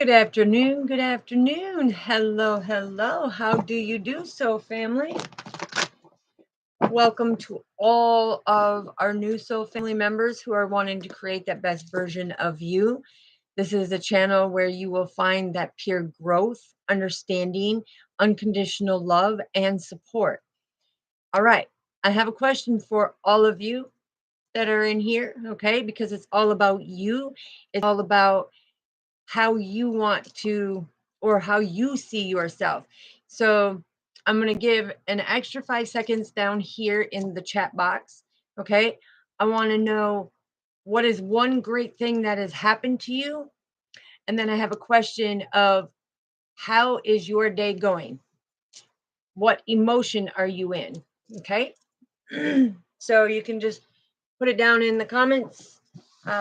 Good afternoon. Good afternoon. Hello, hello. How do you do, Soul Family? Welcome to all of our new Soul Family members who are wanting to create that best version of you. This is a channel where you will find that pure growth, understanding, unconditional love, and support. All right. I have a question for all of you that are in here, okay? Because it's all about you. It's all about how you want to or how you see yourself. So I'm going to give an extra 5 seconds down here in the chat box. Okay. I want to know what is one great thing that has happened to you. And then I have a question of how is your day going? What emotion are you in? Okay. So you can just put it down in the comments.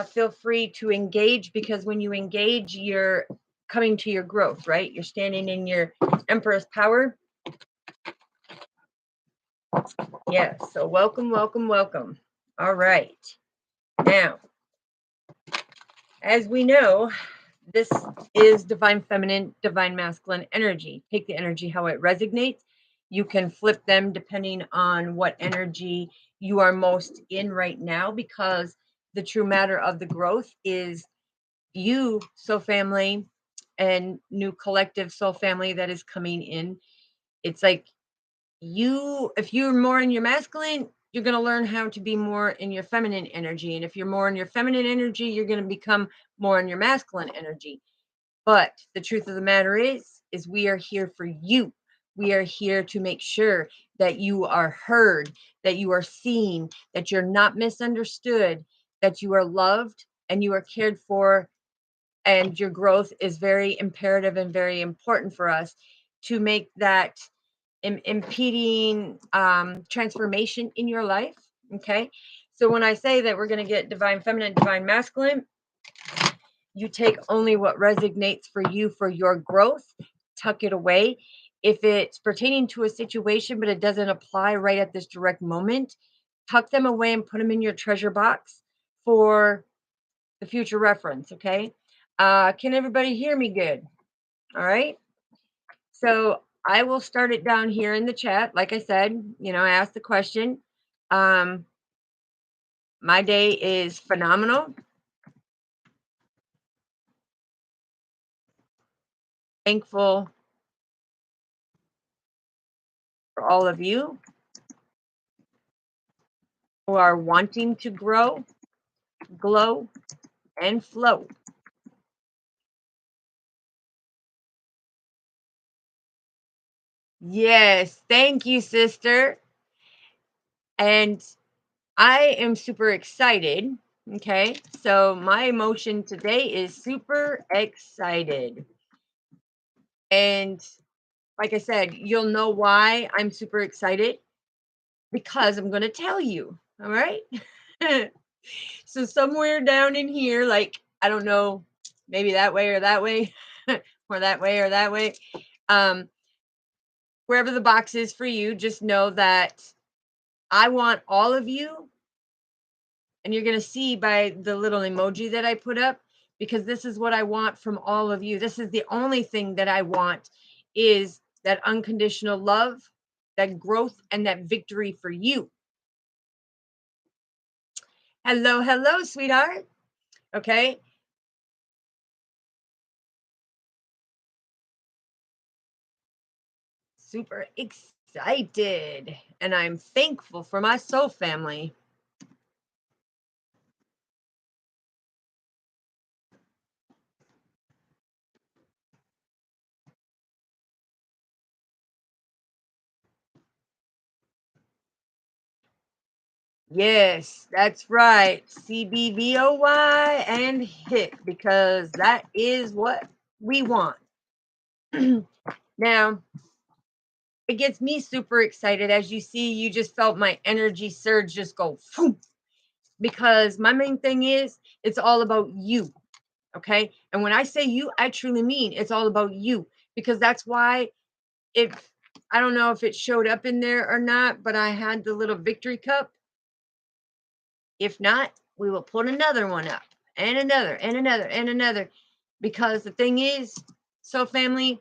Feel free to engage because when you engage, you're coming to your growth, right? You're standing in your Emperor's power. Yeah. So welcome, welcome, welcome. All right. Now, as we know, this is divine feminine, divine masculine energy. Take the energy how it resonates. You can flip them depending on what energy you are most in right now, because the true matter of the growth is you, soul family, and new collective soul family that is coming in. It's like if you're more in your masculine, you're going to learn how to be more in your feminine energy. And if you're more in your feminine energy, you're going to become more in your masculine energy. But the truth of the matter is we are here for you. We are here to make sure that you are heard, that you are seen, that you're not misunderstood, that you are loved and you are cared for, and your growth is very imperative and very important for us to make that impeding transformation in your life. Okay. So when I say that we're going to get divine feminine, divine masculine, you take only what resonates for you for your growth, tuck it away. If it's pertaining to a situation, but it doesn't apply right at this direct moment, tuck them away and put them in your treasure box for the future reference. Okay. Can everybody hear me good? All right. So I will start it down here in the chat. Like I said, I asked the question. Um, my day is phenomenal. Thankful for all of you who are wanting to grow, glow, and flow. Yes, thank you, sister. And I am super excited. Okay, so my emotion today is super excited. And like I said, you'll know why I'm super excited because I'm going to tell you. All right. So, somewhere down in here, like, I don't know, maybe that way or that way, or that way or that way, um, wherever the box is for you, just know that I want all of you, and you're going to see by the little emoji that I put up, because this is what I want from all of you. This is the only thing that I want is that unconditional love, that growth, and that victory for you. Hello, hello, sweetheart. Okay. Super excited. And I'm thankful for my soul family. Yes, that's right. CBVOY and hit, because that is what we want. Now, it gets me super excited. As you see, you just felt my energy surge just go, phoom, because my main thing is it's all about you. Okay. And when I say you, I truly mean it's all about you, because that's why, if I don't know if it showed up in there or not, but I had the little victory cup. If not, we will put another one up, and another and another and another. Because the thing is, so family,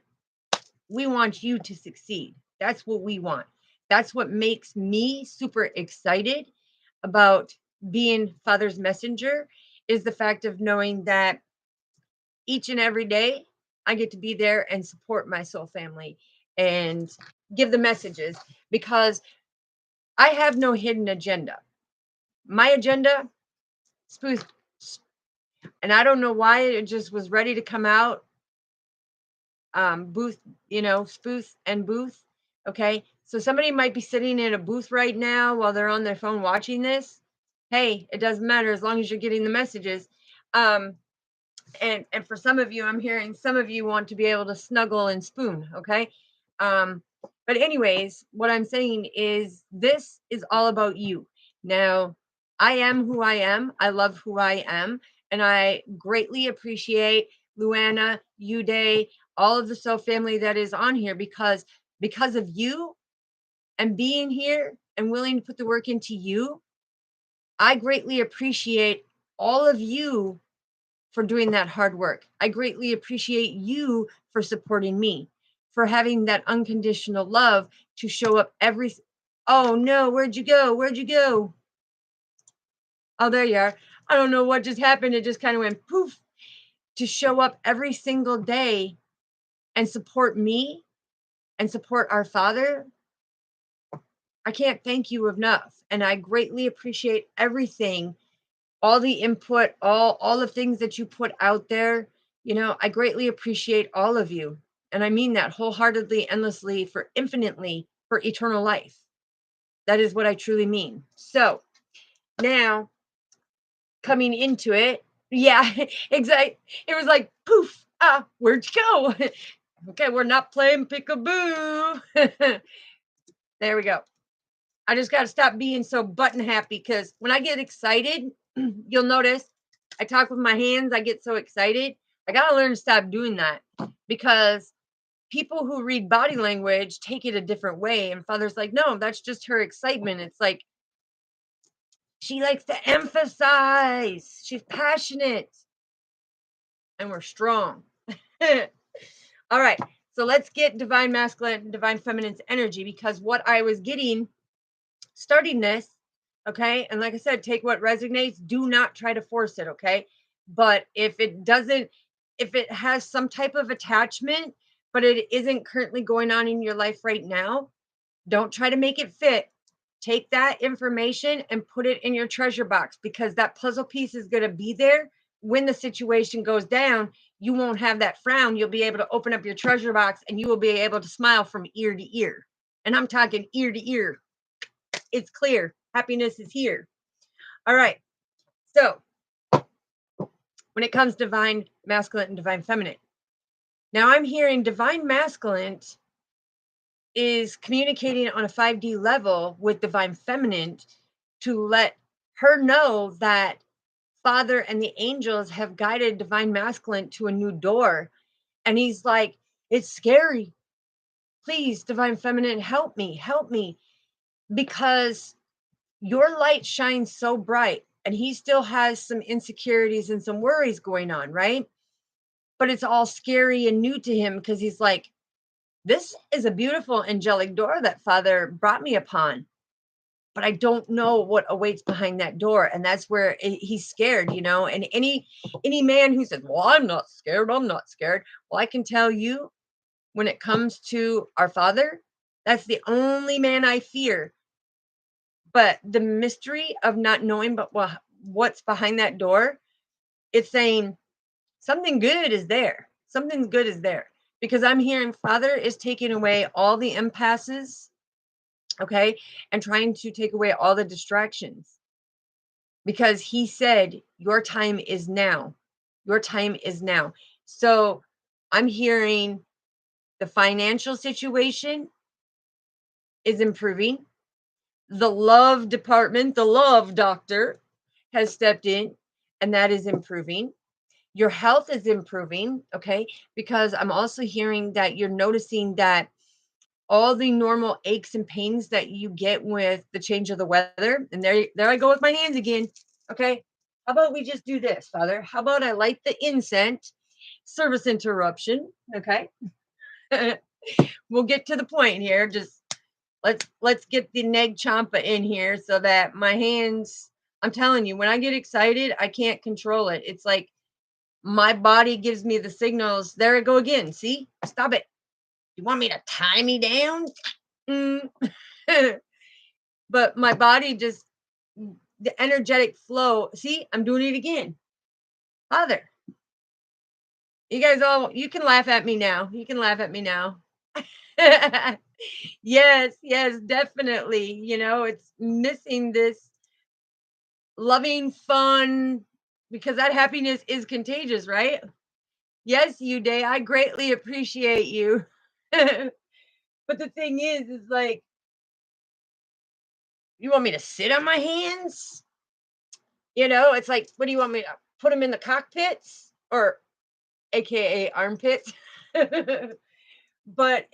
we want you to succeed. That's what we want. That's what makes me super excited about being Father's messenger, is the fact of knowing that each and every day I get to be there and support my soul family and give the messages, because I have no hidden agenda. My agenda, spoof, and I don't know why it just was ready to come out. Booth, spoof and booth. Okay. So somebody might be sitting in a booth right now while they're on their phone watching this. Hey, it doesn't matter as long as you're getting the messages. Um, and for some of you, I'm hearing some of you want to be able to snuggle and spoon. Okay. Um, but anyways, what I'm saying is this is all about you. Now, I am who I am. I love who I am. And I greatly appreciate Luana, Uday, all of the soul family that is on here, because of you and being here and willing to put the work into you. I greatly appreciate all of you for doing that hard work. I greatly appreciate you for supporting me, for having that unconditional love to show up every. Oh no, where'd you go? Where'd you go? Oh, there you are. I don't know what just happened. It just kind of went poof. To show up every single day and support me and support our Father. I can't thank you enough. And I greatly appreciate everything, all the input, all the things that you put out there. I greatly appreciate all of you. And I mean that wholeheartedly, endlessly, for infinitely, for eternal life. That is what I truly mean. So now coming into it, yeah, exactly. It was like poof, where'd you go? Okay, we're not playing peekaboo. There we go. I just got to stop being so button happy, because when I get excited, you'll notice I talk with my hands. I get so excited. I got to learn to stop doing that, because people who read body language take it a different way. And Father's like, no, that's just her excitement. It's like she likes to emphasize. She's passionate and we're strong. All right. So let's get divine masculine, divine feminine's energy, because what I was getting starting this, okay, and like I said, take what resonates. Do not try to force it, okay? But if it doesn't, if it has some type of attachment, but it isn't currently going on in your life right now, don't try to make it fit. Take that information and put it in your treasure box, because that puzzle piece is going to be there when the situation goes down. You won't have that frown. You'll be able to open up your treasure box and you will be able to smile from ear to ear. And I'm talking ear to ear. It's clear. Happiness is here. All right. So when it comes to divine masculine and divine feminine, now I'm hearing divine masculine is communicating on a 5D level with divine feminine to let her know that Father and the angels have guided divine masculine to a new door. And he's like, it's scary. Please, divine feminine, help me, help me. Because your light shines so bright, and he still has some insecurities and some worries going on, right? But it's all scary and new to him, because he's like, this is a beautiful angelic door that Father brought me upon, but I don't know what awaits behind that door. And that's where he's scared, and any man who says, well, I'm not scared, well, I can tell you, when it comes to our Father, that's the only man I fear. But the mystery of not knowing but what's behind that door, it's saying something good is there. Something good is there. Because I'm hearing Father is taking away all the impasses, okay, and trying to take away all the distractions. Because he said, your time is now. Your time is now. So I'm hearing the financial situation is improving. The love department, the love doctor has stepped in, and that is improving. Your health is improving, okay? Because I'm also hearing that you're noticing that all the normal aches and pains that you get with the change of the weather, and there I go with my hands again, okay? How about we just do this, Father? How about I light the incense Service interruption. Okay. We'll get to the point here. Just let's get the neg champa in here so that my hands, I'm telling you, when I get excited, I can't control it. It's like my body gives me the signals. There I go again. See? Stop it. You want me to tie me down? Mm. But my body just, the energetic flow. See, I'm doing it again. Father, you guys all, you can laugh at me now. You can laugh at me now. Yes, yes, definitely. It's missing this loving fun because that happiness is contagious, right? Yes, you day. I greatly appreciate you. But the thing is like, you want me to sit on my hands? It's like, what do you want me to put them in the cockpits or AKA armpits? But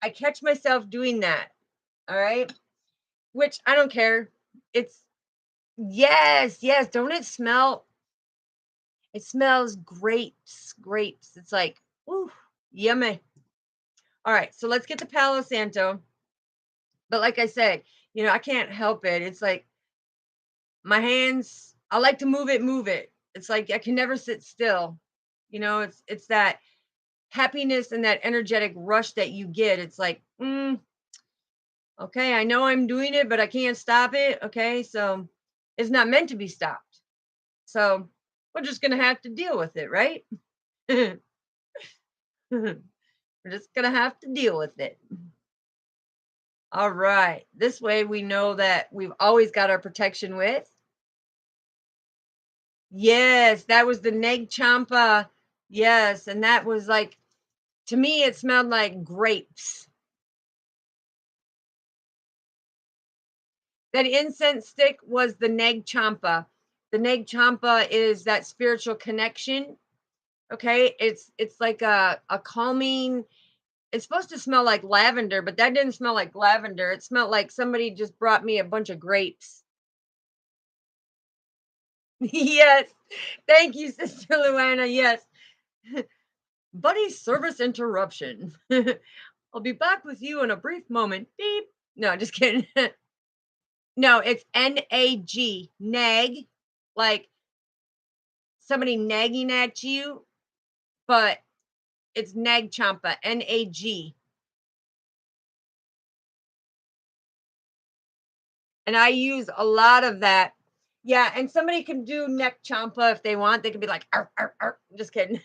I catch myself doing that. All right. Which I don't care. It's, yes, yes. Don't it smell? It smells grapes, grapes. It's like, ooh, yummy. All right. So let's get to Palo Santo. But like I said, I can't help it. It's like my hands, I like to move it, move it. It's like I can never sit still. It's that happiness and that energetic rush that you get. It's like, okay, I know I'm doing it, but I can't stop it. Okay, so it's not meant to be stopped. So we're just gonna have to deal with it, right? We're just gonna have to deal with it. All right. This way we know that we've always got our protection with. Yes, that was the neg champa. Yes, and that was like, to me it smelled like grapes. That incense stick was the neg champa. The neg champa is that spiritual connection. Okay, it's like a calming. It's supposed to smell like lavender, but that didn't smell like lavender. It smelled like somebody just brought me a bunch of grapes. Yes. Thank you, Sister Luana. Yes. Buddy, service interruption. I'll be back with you in a brief moment. Beep. No, just kidding. No, it's NAG. Nag. Like somebody nagging at you, but it's nag champa. NAG. And I use a lot of that. Yeah, and somebody can do neck champa if they want. They can be like, arr, arr, arr. Just kidding.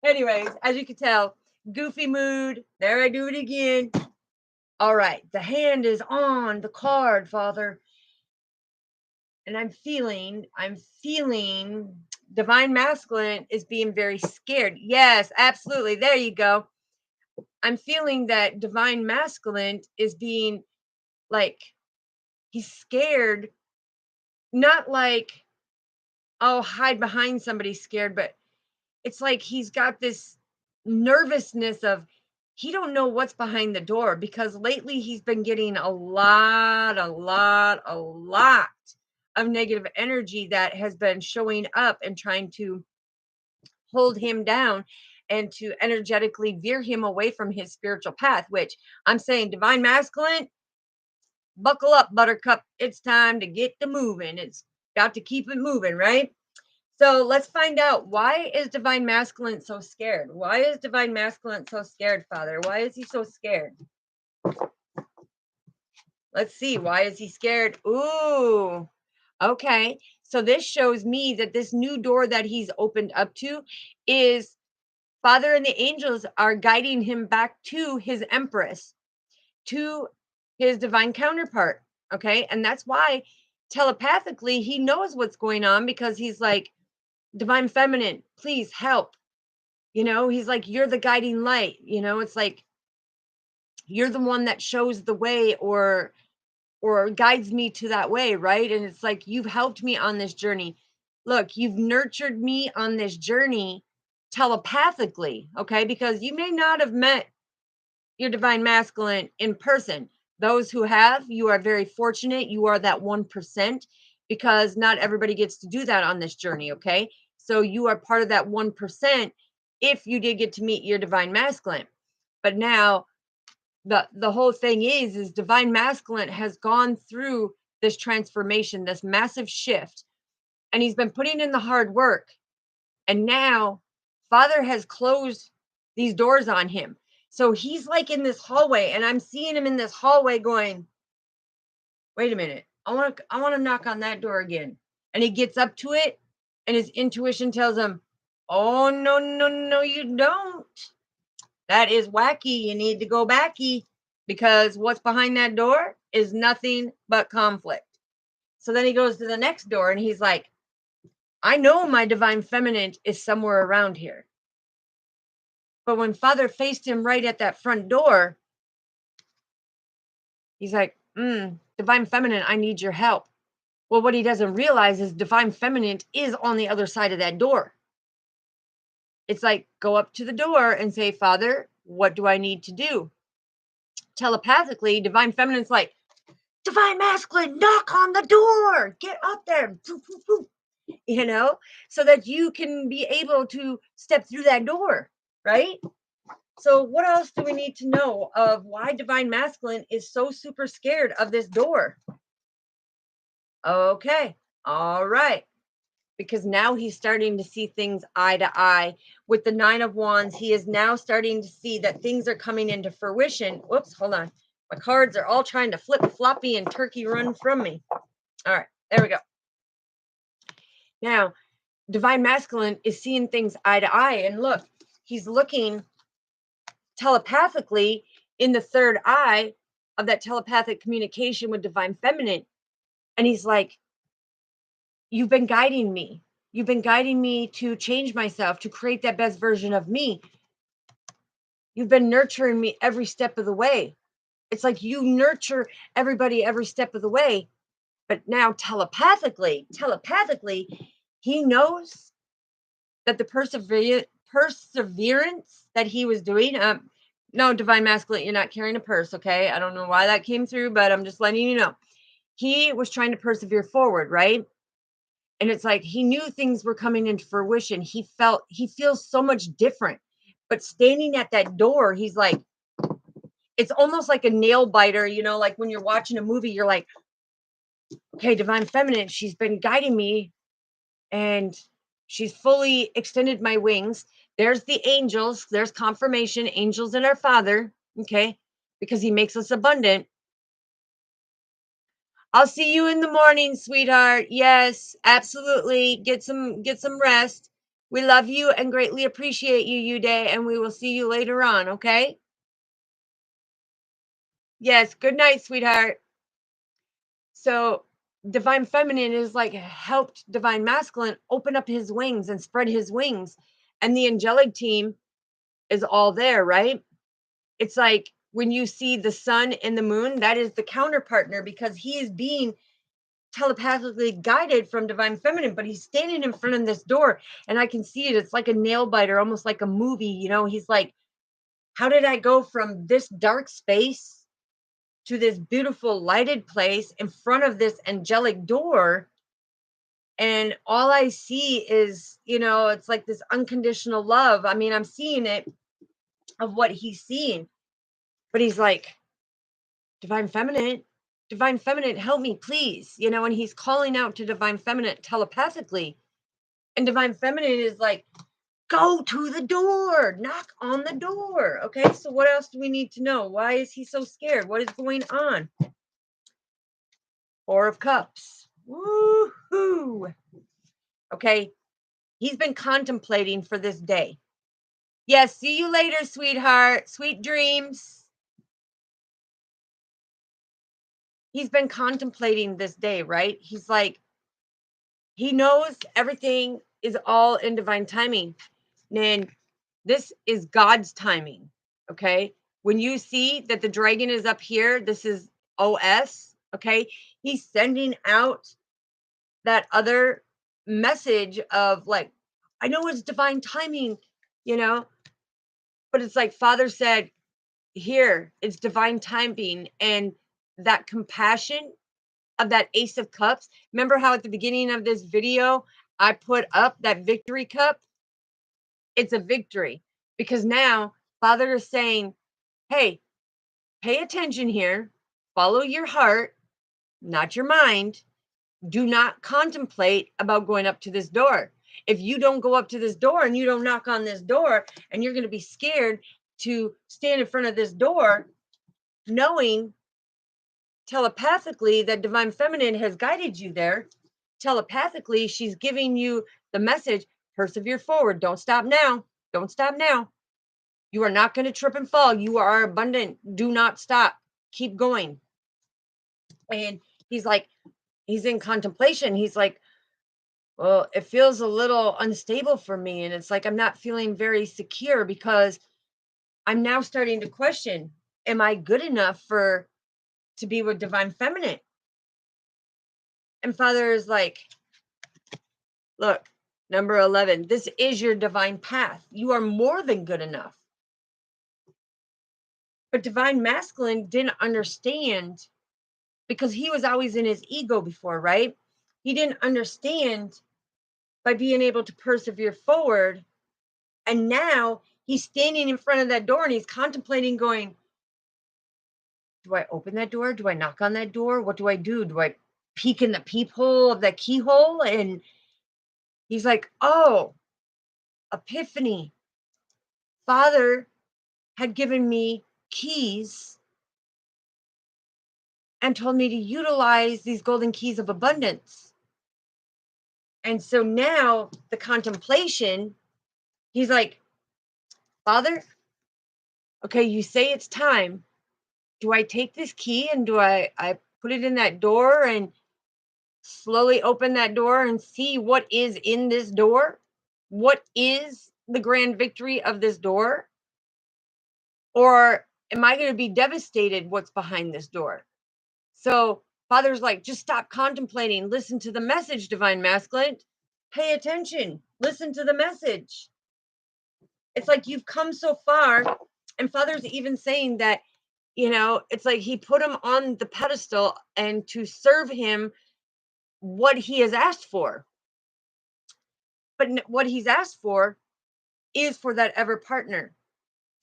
Anyways, as you can tell, goofy mood. There I do it again. All right, the hand is on the card, Father. And I'm feeling divine masculine is being very scared. Yes, absolutely. There you go. I'm feeling that divine masculine is being like, he's scared, not like, oh, hide behind somebody scared, but it's like he's got this nervousness of, he don't know what's behind the door because lately he's been getting a lot of negative energy that has been showing up and trying to hold him down and to energetically veer him away from his spiritual path, which I'm saying, divine masculine, buckle up, buttercup. It's time to get to moving. It's got to keep it moving, right? So let's find out, why is divine masculine so scared? Why is divine masculine so scared, Father? Why is he so scared? Let's see. Why is he scared? Ooh, okay. So this shows me that this new door that he's opened up to is, Father and the angels are guiding him back to his empress, to his divine counterpart. Okay. And that's why telepathically he knows what's going on, because he's like, divine feminine, please help. He's like, you're the guiding light. It's like, you're the one that shows the way, or guides me to that way, right? And it's like, you've helped me on this journey. Look, you've nurtured me on this journey telepathically, okay? Because you may not have met your divine masculine in person. Those who have, you are very fortunate. You are that 1%, because not everybody gets to do that on this journey, okay? So you are part of that 1% if you did get to meet your divine masculine. But now the whole thing is divine masculine has gone through this transformation, this massive shift, and he's been putting in the hard work. And now Father has closed these doors on him. So he's like in this hallway, and I'm seeing him in this hallway going, wait a minute, I want to knock on that door again. And he gets up to it, and his intuition tells him, oh no, no, no, you don't. That is wacky. You need to go backy, because what's behind that door is nothing but conflict. So then he goes to the next door, and he's like, I know my divine feminine is somewhere around here. But when Father faced him right at that front door, he's like, divine feminine, I need your help. Well, what he doesn't realize is divine feminine is on the other side of that door. It's like, go up to the door and say, Father, what do I need to do? Telepathically, divine feminine's like, divine masculine, knock on the door, get up there, so that you can be able to step through that door, right? So what else do we need to know of why divine masculine is so super scared of this door? Okay, all right. Because now he's starting to see things eye to eye. With the 9 of Wands, he is now starting to see that things are coming into fruition. Whoops, hold on. My cards are all trying to flip floppy and turkey run from me. All right, there we go. Now, divine masculine is seeing things eye to eye. And look, he's looking telepathically in the third eye of that telepathic communication with divine feminine. And he's like, you've been guiding me. You've been guiding me to change myself, to create that best version of me. You've been nurturing me every step of the way. It's like you nurture everybody every step of the way. But now telepathically, he knows that the perseverance that he was doing. No, divine masculine, you're not carrying a purse, okay? I don't know why that came through, but I'm just letting you know. He was trying to persevere forward, right? And it's like he knew things were coming into fruition. He feels so much different. But standing at that door, he's like, it's almost like a nail biter, like when you're watching a movie, you're like, okay, divine feminine, she's been guiding me and she's fully extended my wings. There's the angels, there's confirmation, angels and our Father, okay? Because he makes us abundant. I'll see you in the morning, sweetheart. Yes, absolutely. Get some rest. We love you and greatly appreciate you, Day, and we will see you later on, okay? Yes, good night, sweetheart. So, divine feminine is like helped divine masculine open up his wings and spread his wings. And the angelic team is all there, right? It's like when you see the sun and the moon, that is the counterpartner, because he is being telepathically guided from divine feminine, but he's standing in front of this door and I can see it. It's like a nail biter, almost like a movie. He's like, how did I go from this dark space to this beautiful lighted place in front of this angelic door? And all I see is, it's like this unconditional love. I mean, I'm seeing it of what he's seeing, but he's like, divine feminine, help me, please. And he's calling out to divine feminine telepathically. And divine feminine is like, go to the door, knock on the door. Okay, so what else do we need to know? Why is he so scared? What is going on? 4 of Cups. Woohoo. Okay, he's been contemplating for this day. Yes, see you later, sweetheart. Sweet dreams. He's been contemplating this day, right? He's like, he knows everything is all in divine timing. And this is God's timing. Okay. When you see that the dragon is up here, this is OS. Okay. He's sending out that other message of like, I know it's divine timing, but it's like Father said, here, it's divine timing. And that compassion of that Ace of Cups. Remember how at the beginning of this video, I put up that victory cup, it's a victory because now Father is saying, hey, pay attention here, follow your heart, not your mind. Do not contemplate about going up to this door. If you don't go up to this door and you don't knock on this door and you're going to be scared to stand in front of this door, knowing telepathically that divine feminine has guided you there, telepathically she's giving you the message, persevere forward, don't stop now, don't stop now. You are not going to trip and fall. You are abundant. Do not stop. Keep going. And he's like, he's in contemplation. He's like, well, it feels a little unstable for me. And it's like, I'm not feeling very secure because I'm now starting to question, am I good enough to be with divine feminine? And Father is like, look, number 11, this is your divine path. You are more than good enough. But divine masculine didn't understand because he was always in his ego before, right? He didn't understand by being able to persevere forward. And now he's standing in front of that door and he's contemplating going, do I open that door? Do I knock on that door? What do I do? Do I peek in the peephole of that keyhole? And he's like, oh, epiphany. Father had given me keys and told me to utilize these golden keys of abundance. And so now the contemplation, he's like, Father, okay, you say it's time. Do I take this key and do I put it in that door and slowly open that door and see what is in this door? What is the grand victory of this door? Or am I going to be devastated what's behind this door? So Father's like, just stop contemplating. Listen to the message, divine masculine. Pay attention. Listen to the message. It's like you've come so far. And Father's even saying that, it's like he put him on the pedestal and to serve him what he has asked for. But what he's asked for is for that ever partner,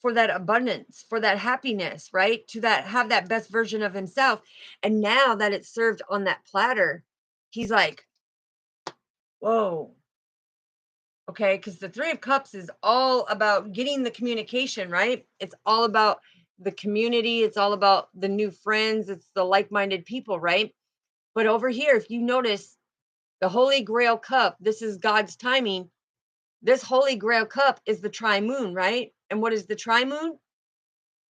for that abundance, for that happiness, right? To that have that best version of himself. And now that it's served on that platter, he's like, whoa. Okay, because the Three of Cups is all about getting the communication, right? It's all about the community, it's all about the new friends, it's the like-minded people, right? But over here, if you notice the Holy Grail cup, this is God's timing. This Holy Grail cup is the tri-moon, right? And what is the tri-moon?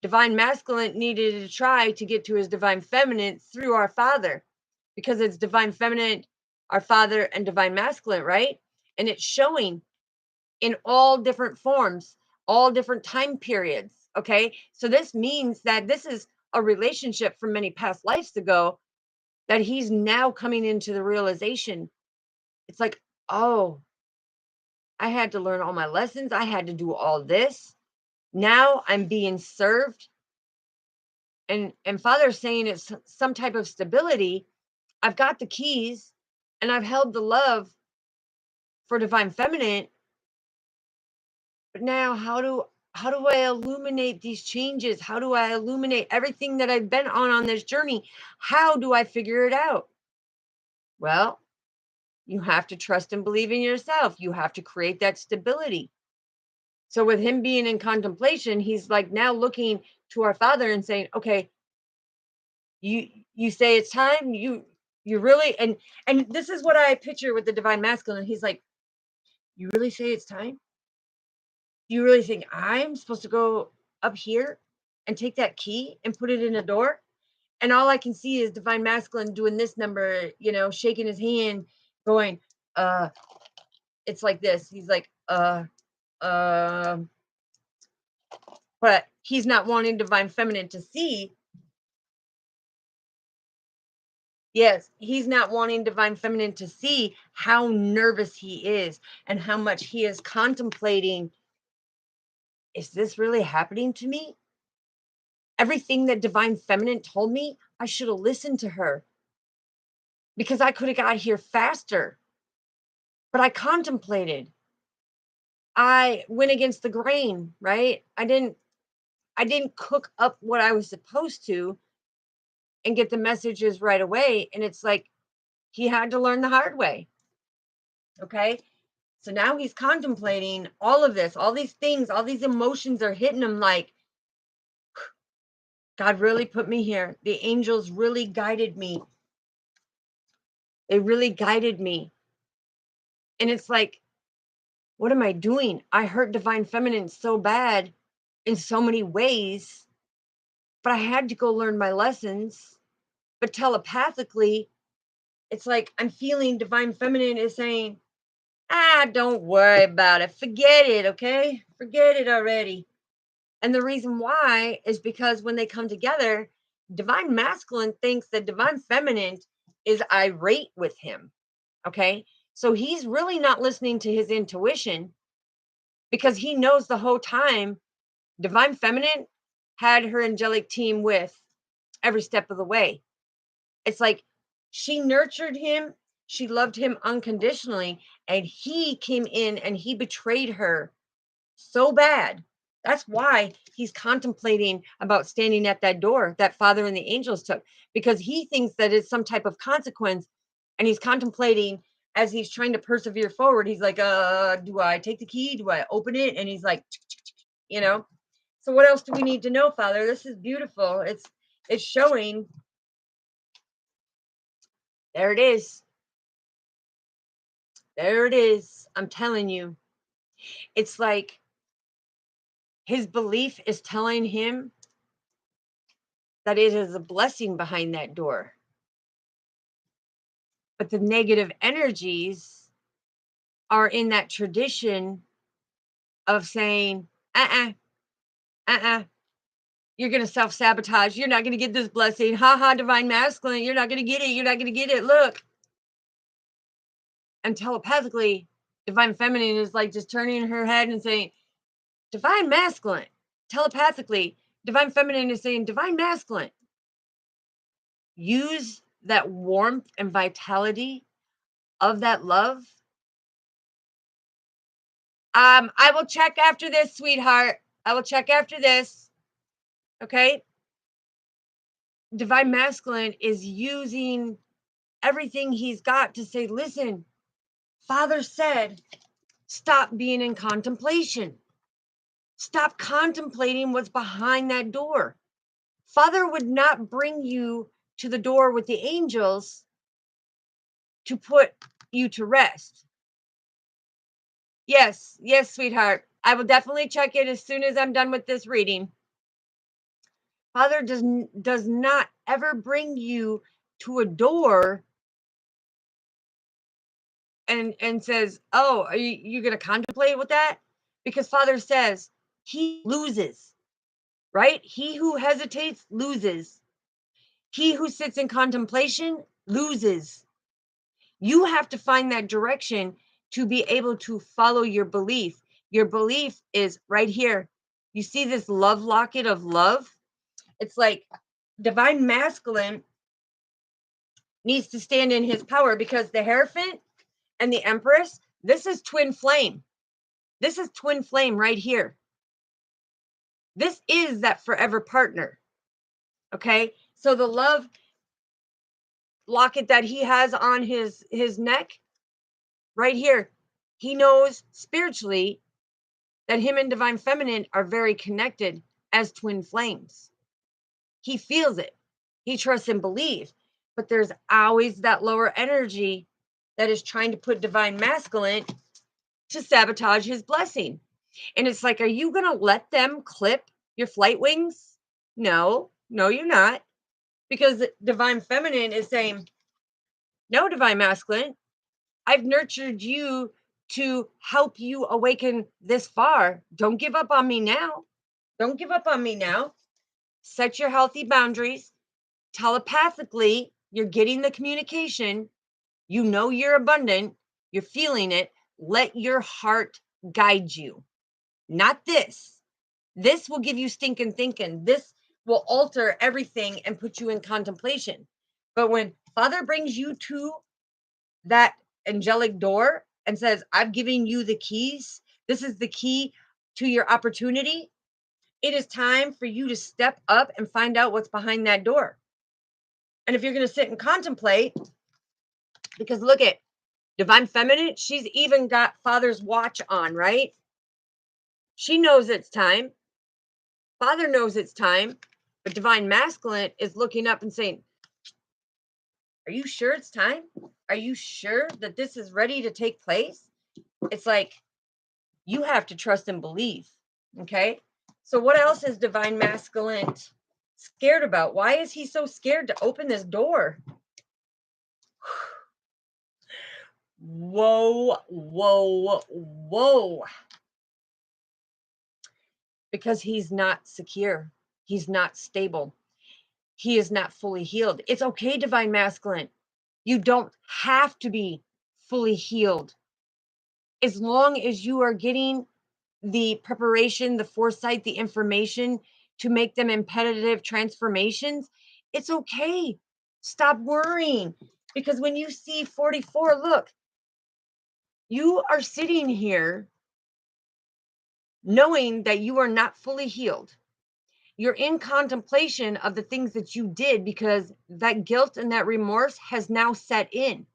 Divine masculine needed to try to get to his divine feminine through our Father, because it's divine feminine, our Father, and divine masculine, right? And it's showing in all different forms, all different time periods. Okay. So this means that this is a relationship from many past lives ago that he's now coming into the realization. It's like, oh, I had to learn all my lessons. I had to do all this. Now I'm being served. And Father's saying it's some type of stability. I've got the keys and I've held the love for divine feminine. But now how do I illuminate these changes? How do I illuminate everything that I've been on this journey? How do I figure it out? Well, you have to trust and believe in yourself. You have to create that stability. So with him being in contemplation, he's like now looking to our Father and saying, okay, you say it's time, you really, and this is what I picture with the divine masculine. He's like, you really say it's time? You really think I'm supposed to go up here and take that key and put it in a door? And all I can see is divine masculine doing this number, shaking his hand, going, uh, it's like this. He's like, uh, but he's not wanting divine feminine to see. Yes, he's not wanting divine feminine to see how nervous he is and how much he is contemplating. Is this really happening to me? Everything that divine feminine told me, I should have listened to her because I could have got here faster. but I contemplated. I went against the grain, right? I didn't cook up what I was supposed to and get the messages right away. And it's like he had to learn the hard way. Okay. So now he's contemplating all of this, all these things, all these emotions are hitting him like, God really put me here. The angels really guided me. They really guided me. And it's like, what am I doing? I hurt divine feminine so bad in so many ways, but I had to go learn my lessons. But telepathically, it's like I'm feeling divine feminine is saying, don't worry about it. Forget it, okay? Forget it already. And the reason why is because when they come together, divine masculine thinks that divine feminine is irate with him, okay? So he's really not listening to his intuition because he knows the whole time divine feminine had her angelic team with every step of the way. It's like she nurtured him, she loved him unconditionally, and he came in and he betrayed her so bad. That's why he's contemplating about standing at that door that Father and the angels took, because he thinks that it's some type of consequence. And he's contemplating as he's trying to persevere forward. He's like, do I take the key? Do I open it? And he's like, you know. So what else do we need to know, Father? This is beautiful. It's showing. There it is. There it is. I'm telling you. It's like his belief is telling him that it is a blessing behind that door. But the negative energies are in that tradition of saying, uh uh, you're going to self sabotage. You're not going to get this blessing. Ha ha, divine masculine. You're not going to get it. You're not going to get it. Look. And telepathically, divine feminine is like just turning her head and saying, divine masculine. Telepathically, divine feminine is saying, divine masculine. Use that warmth and vitality of that love. I will check after this, sweetheart. I will check after this. Okay. Divine masculine is using everything he's got to say, listen, Father said, stop being in contemplation. Stop contemplating what's behind that door. Father would not bring you to the door with the angels to put you to rest. Yes, yes, sweetheart. I will definitely check it as soon as I'm done with this reading. Father does not ever bring you to a door and says, "Oh, are you going to contemplate with that?" Because Father says he loses, right? He who hesitates loses. He who sits in contemplation loses. You have to find that direction to be able to follow your belief. Your belief is right here. You see this love locket of love? It's like divine masculine needs to stand in his power because the Hierophant and the Empress, this is twin flame. This is twin flame right here. This is that forever partner. Okay? So the love locket that he has on his neck right here, he knows spiritually that him and divine feminine are very connected as twin flames. He feels it. He trusts and believes. But there's always that lower energy that is trying to put divine masculine to sabotage his blessing. And it's like, are you going to let them clip your flight wings? No, no, you're not. Because divine feminine is saying, no, divine masculine, I've nurtured you to help you awaken this far. Don't give up on me now. Don't give up on me now. Set your healthy boundaries. Telepathically, you're getting the communication. You know you're abundant. You're feeling it. Let your heart guide you. Not this. This will give you stinking thinking. This will alter everything and put you in contemplation. But when Father brings you to that angelic door and says, I've given you the keys. This is the key to your opportunity. It is time for you to step up and find out what's behind that door. And if you're going to sit and contemplate, because look at Divine Feminine, she's even got Father's watch on, right? She knows it's time. Father knows it's time. But Divine Masculine is looking up and saying, are you sure it's time? Are you sure that this is ready to take place? It's like, you have to trust and believe. Okay. So, what else is Divine Masculine scared about? Why is he so scared to open this door? Whoa, whoa, whoa. Because he's not secure. He's not stable. He is not fully healed. It's okay, Divine Masculine. You don't have to be fully healed. As long as you are getting the preparation, the foresight, the information to make them imperative transformations, it's okay. Stop worrying. Because when you see 44, look, you are sitting here knowing that you are not fully healed. You're in contemplation of the things that you did because that guilt and that remorse has now set in.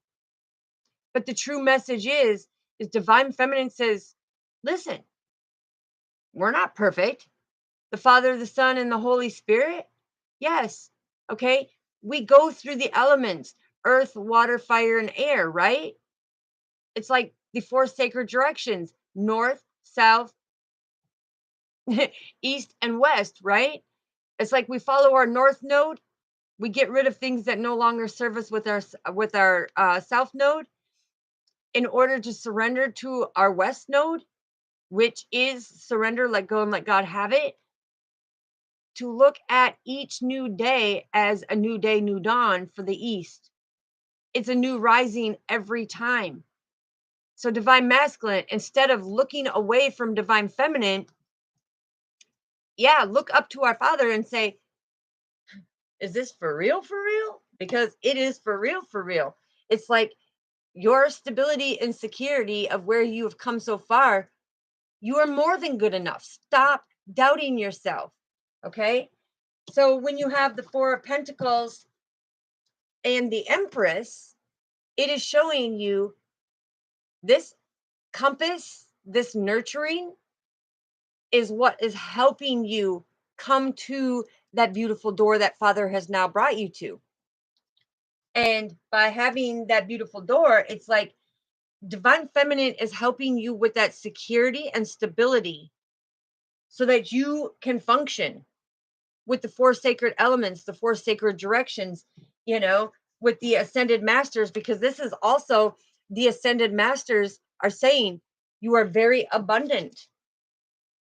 But the true message is Divine Feminine says, listen, we're not perfect. The Father, the Son, and the Holy Spirit, yes. Okay. We go through the elements, earth, water, fire, and air, right? It's like the four sacred directions, north, south, east, and west, right? It's like we follow our north node, we get rid of things that no longer serve us with our south node in order to surrender to our west node, which is surrender, let go, and let God have it. To look at each new day as a new day, new dawn for the east. It's a new rising every time. So Divine Masculine, instead of looking away from Divine Feminine, yeah, look up to our Father and say, is this for real, for real? Because it is for real, for real. It's like your stability and security of where you have come so far, you are more than good enough. Stop doubting yourself. Okay. So when you have the Four of Pentacles and the Empress, it is showing you this compass, this nurturing is what is helping you come to that beautiful door that Father has now brought you to. And by having that beautiful door, it's like Divine Feminine is helping you with that security and stability so that you can function with the four sacred elements, the four sacred directions, with the ascended masters, because this is also the ascended masters are saying you are very abundant.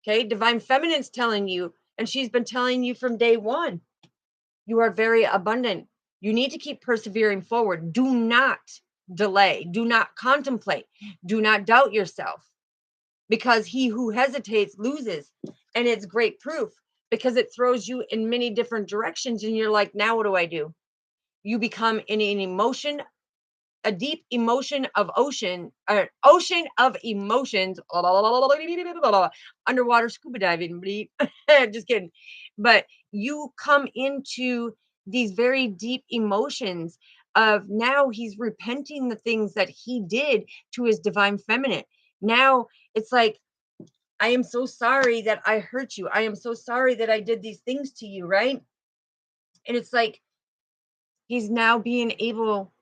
Okay. Divine Feminine's telling you, and she's been telling you from day one, you are very abundant. You need to keep persevering forward. Do not delay. Do not contemplate. Do not doubt yourself, because he who hesitates loses. And it's great proof because it throws you in many different directions. And you're like, now what do I do? You become in an emotion, a deep emotion of ocean of emotions, underwater scuba diving. Just kidding. But you come into these very deep emotions of now he's repenting the things that he did to his Divine Feminine. Now it's like, I am so sorry that I hurt you. I am so sorry that I did these things to you, right? And it's like he's now being able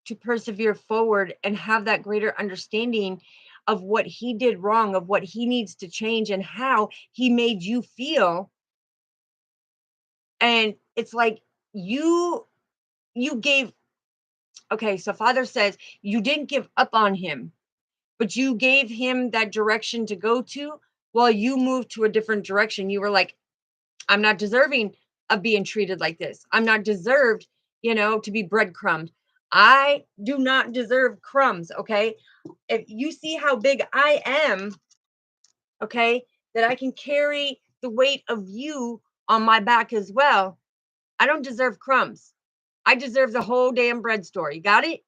to persevere forward and have that greater understanding of what he did wrong, of what he needs to change, and how he made you feel. And it's like you gave, okay, so Father says you didn't give up on him, but you gave him that direction to go to while you moved to a different direction. You were like, I'm not deserving of being treated like this. I'm not deserved, to be breadcrumbed. I do not deserve crumbs. Okay. If you see how big I am, okay, that I can carry the weight of you on my back as well. I don't deserve crumbs. I deserve the whole damn bread store. You got it?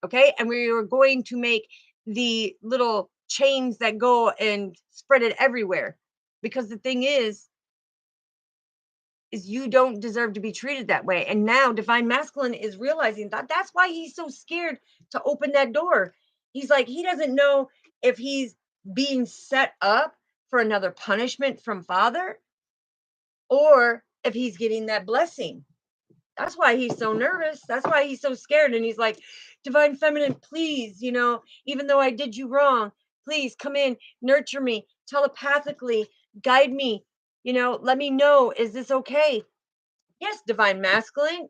Okay. And we are going to make the little chains that go and spread it everywhere. Because the thing is you don't deserve to be treated that way. And now divine masculine is realizing that that's why he's so scared to open that door. He's like, he doesn't know if he's being set up for another punishment from father or if he's getting that blessing. That's why he's so nervous. That's why he's so scared. And he's like, divine feminine, please, even though I did you wrong, please come in, nurture me telepathically, guide me, let me know, is this okay? Yes, divine masculine,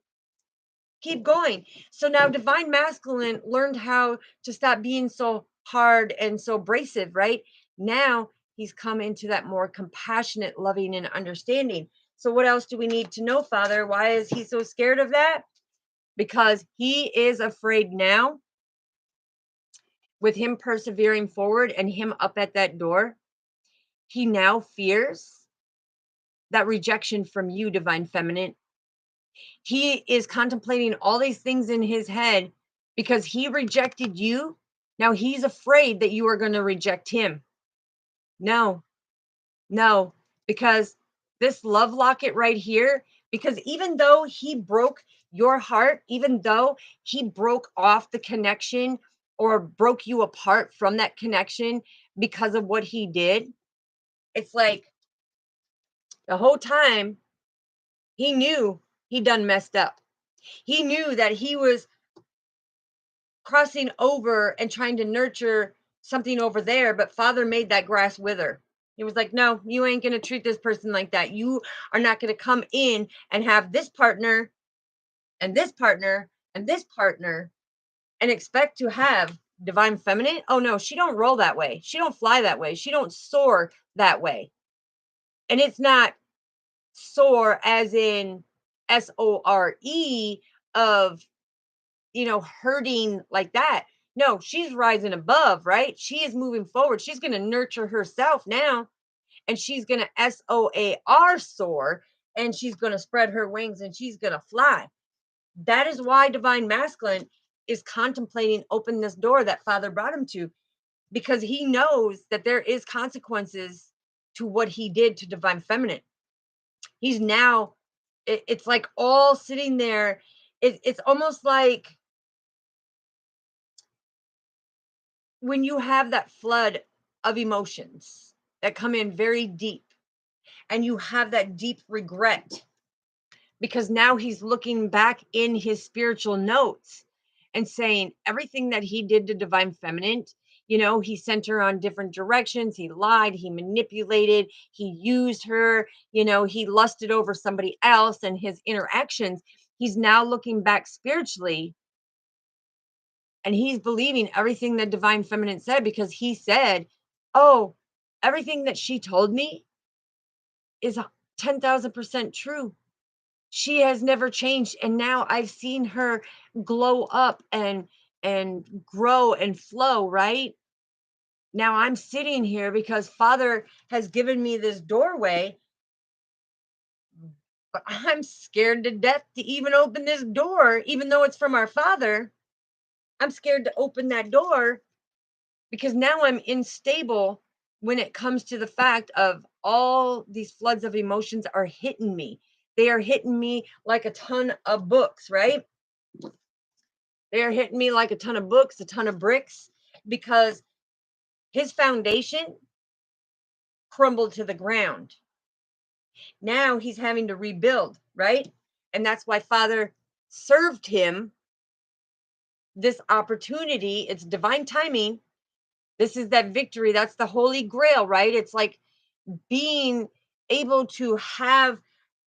keep going. So now divine masculine learned how to stop being so hard and so abrasive, right? Now he's come into that more compassionate, loving, and understanding. So what else do we need to know, Father? Why is he so scared of that? Because he is afraid now with him persevering forward and him up at that door. He now fears that rejection from you, divine feminine. He is contemplating all these things in his head because he rejected you. Now he's afraid that you are going to reject him. No, no, because this love locket right here, because even though he broke your heart, even though he broke off the connection or broke you apart from that connection because of what he did, it's like the whole time he knew he done messed up. He knew that he was crossing over and trying to nurture something over there, but father made that grass wither. He was like, no, you ain't going to treat this person like that. You are not going to come in and have this partner and this partner and this partner and expect to have divine feminine. Oh no, she don't roll that way. She don't fly that way. She don't soar that way. And it's not soar as in SORE of hurting like that. No, she's rising above, right? She is moving forward. She's going to nurture herself now, and she's going to SOAR soar, and she's going to spread her wings and she's going to fly. That is why divine masculine is contemplating open this door that father brought him to, because he knows that there is consequences to what he did to divine feminine. He's now it's like all sitting there. It's almost like when you have that flood of emotions that come in very deep and you have that deep regret because now he's looking back in his spiritual notes and saying everything that he did to divine feminine, he sent her on different directions, he lied, he manipulated, he used her, he lusted over somebody else and his interactions. He's now looking back spiritually and he's believing everything that divine feminine said because he said, oh, everything that she told me is 10,000% true. She has never changed, and now I've seen her glow up and grow and flow, right? Now I'm sitting here because father has given me this doorway, but I'm scared to death to even open this door even though it's from our father. I'm scared to open that door because now I'm unstable when it comes to the fact of all these floods of emotions are hitting me. They are hitting me like a ton of books, right? They are hitting me like a ton of books, a ton of bricks, because his foundation crumbled to the ground. Now he's having to rebuild, right? And that's why Father served him this opportunity. It's divine timing. This is that victory. That's the holy grail, right? It's like being able to have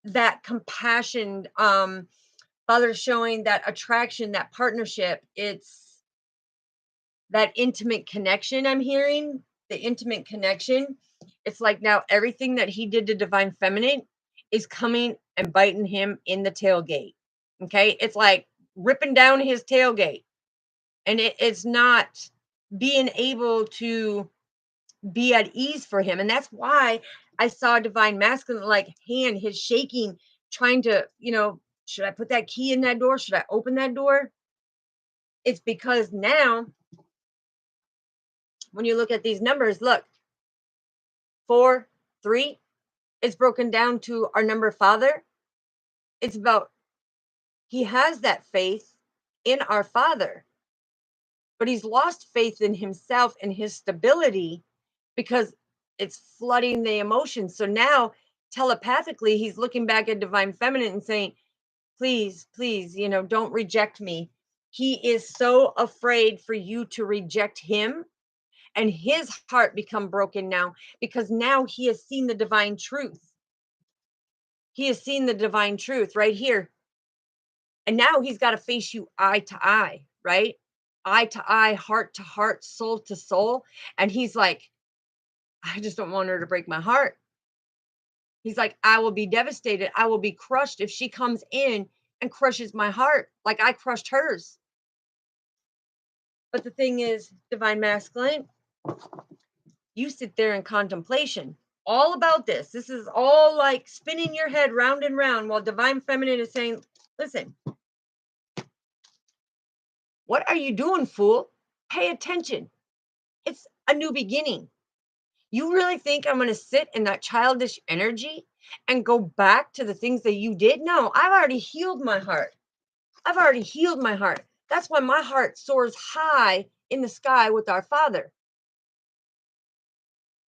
that compassion, Father showing that attraction, that partnership. It's that intimate connection I'm hearing, the intimate connection. It's like now everything that he did to divine feminine is coming and biting him in the tailgate. Okay. It's like ripping down his tailgate. And it's not being able to be at ease for him. And that's why I saw divine masculine like hand, his shaking, trying to, should I put that key in that door? Should I open that door? It's because now When you look at these numbers, look, 4, 3, it's broken down to our number Father. It's about he has that faith in our Father, but he's lost faith in himself and his stability because it's flooding the emotions. So now telepathically, he's looking back at divine feminine and saying, please, please, don't reject me. He is so afraid for you to reject him and his heart become broken now because now he has seen the divine truth. He has seen the divine truth right here. And now he's got to face you eye to eye, right? Eye to eye, heart to heart, soul to soul. And he's like, I just don't want her to break my heart. He's like, I will be devastated. I will be crushed if she comes in and crushes my heart like I crushed hers. But the thing is, divine masculine, you sit there in contemplation all about this. This is all like spinning your head round and round while divine feminine is saying, listen, what are you doing, fool? Pay attention. It's a new beginning. You really think I'm going to sit in that childish energy and go back to the things that you did? No, I've already healed my heart. I've already healed my heart. That's why my heart soars high in the sky with our Father.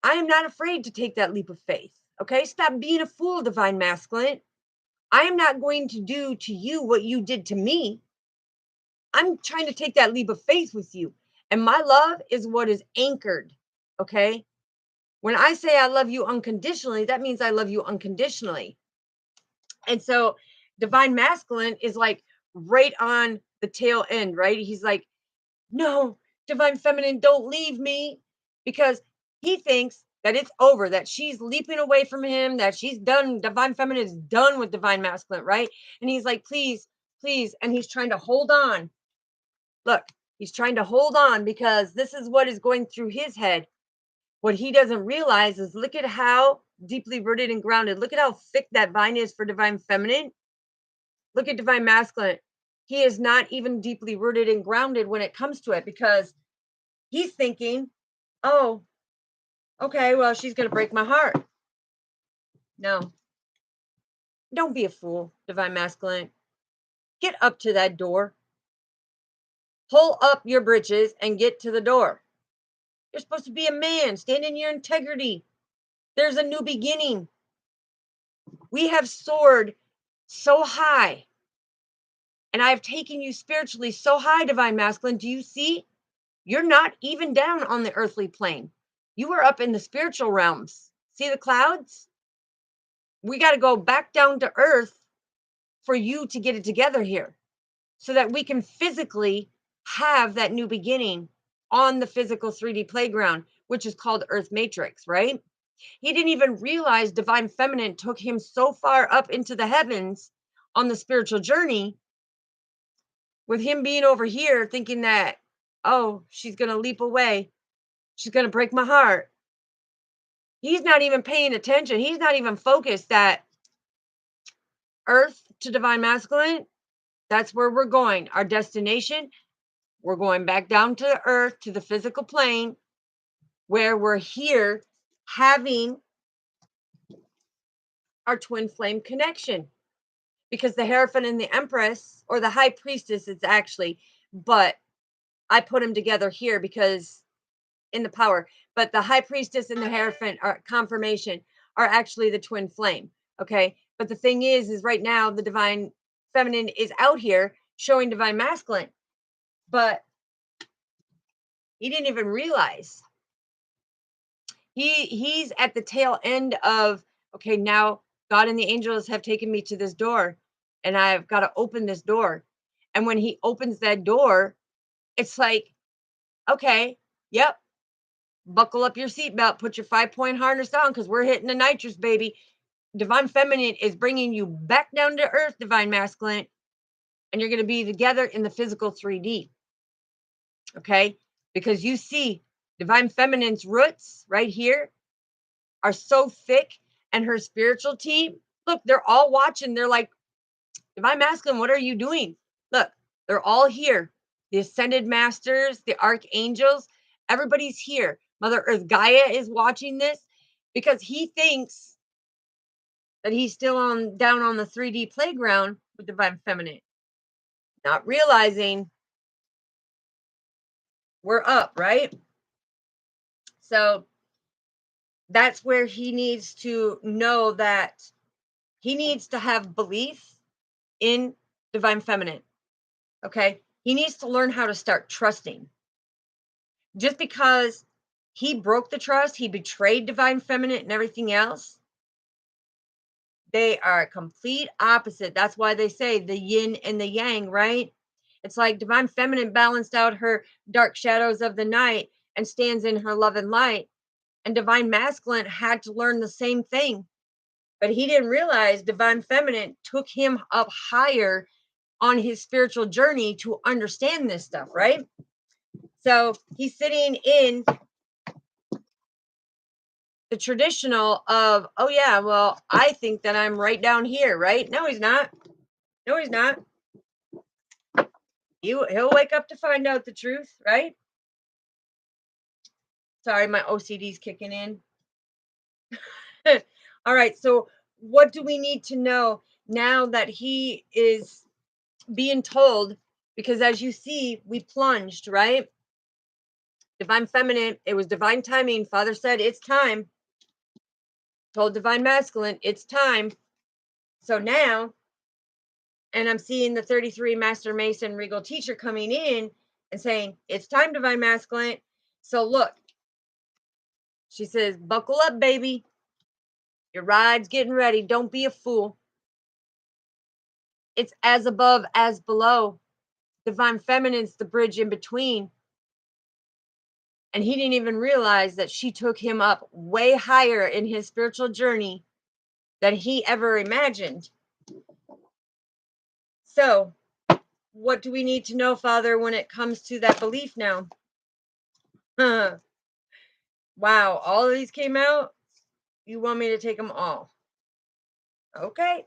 I am not afraid to take that leap of faith. Okay, stop being a fool, divine masculine. I am not going to do to you what you did to me. I'm trying to take that leap of faith with you. And my love is what is anchored. Okay. When I say I love you unconditionally, that means I love you unconditionally. And so divine masculine is like right on the tail end, right? He's like, no, divine feminine, don't leave me, because he thinks that it's over, that she's leaping away from him, that she's done. Divine feminine is done with divine masculine, right? And he's like, please, please. And he's trying to hold on. Look, he's trying to hold on because this is what is going through his head. What he doesn't realize is look at how deeply rooted and grounded. Look at how thick that vine is for divine feminine. Look at divine masculine. He is not even deeply rooted and grounded when it comes to it because he's thinking, oh, okay, well, she's going to break my heart. No, don't be a fool, divine masculine. Get up to that door. Pull up your britches and get to the door. You're supposed to be a man. Stand in your integrity. There's a new beginning. We have soared so high. And I've taken you spiritually so high, divine masculine. Do you see? You're not even down on the earthly plane. You are up in the spiritual realms. See the clouds? We got to go back down to earth for you to get it together here so that we can physically have that new beginning on the physical 3D playground, which is called Earth Matrix, right? He didn't even realize divine feminine took him so far up into the heavens on the spiritual journey with him being over here thinking that, oh, she's going to leap away. She's going to break my heart. He's not even paying attention. He's not even focused that earth to divine masculine, that's where we're going. Our destination, we're going back down to the earth, to the physical plane, where we're here having our twin flame connection. Because the Hierophant and the Empress, or the High Priestess, it's actually, but I put them together here because in the power. But the High Priestess and the Hierophant are confirmation, are actually the twin flame. Okay. But the thing is right now the divine feminine is out here showing divine masculine. But he didn't even realize. He's at the tail end of, okay, now God and the angels have taken me to this door and I've got to open this door. And when he opens that door, it's like, okay, yep, buckle up your seatbelt, put your 5-point harness on because we're hitting the nitrous, baby. Divine feminine is bringing you back down to earth, divine masculine, and you're going to be together in the physical 3D. Okay, because you see divine feminine's roots right here are so thick, and her spiritual team, look, they're all watching. They're like, divine masculine, what are you doing? Look, they're all here. The ascended masters, the archangels, Everybody's here. Mother Earth Gaia is watching this because he thinks that he's still on down on the 3D playground with divine feminine, not realizing we're up, right? So that's where he needs to know that he needs to have belief in divine feminine. Okay. He needs to learn how to start trusting. Just because he broke the trust, he betrayed divine feminine and everything else, they are complete opposite. That's why they say the yin and the yang, right? It's like divine feminine balanced out her dark shadows of the night and stands in her love and light. And divine masculine had to learn the same thing. But he didn't realize divine feminine took him up higher on his spiritual journey to understand this stuff, right? So he's sitting in the traditional of, oh yeah, well, I think that I'm right down here, right? No, he's not. No, he's not. He'll wake up to find out the truth, right? Sorry, my OCD's kicking in. All right, so what do we need to know now that he is being told? Because as you see, we plunged, right? Divine feminine, it was divine timing. Father said, it's time. Told divine masculine, it's time. So now, and I'm seeing the 33 Master Mason Regal teacher coming in and saying, it's time, divine masculine. So look, she says, buckle up, baby. Your ride's getting ready. Don't be a fool. It's as above as below. Divine feminine's the bridge in between. And he didn't even realize that she took him up way higher in his spiritual journey than he ever imagined. So, what do we need to know, Father, when it comes to that belief now? Wow, all of these came out. You want me to take them all? Okay,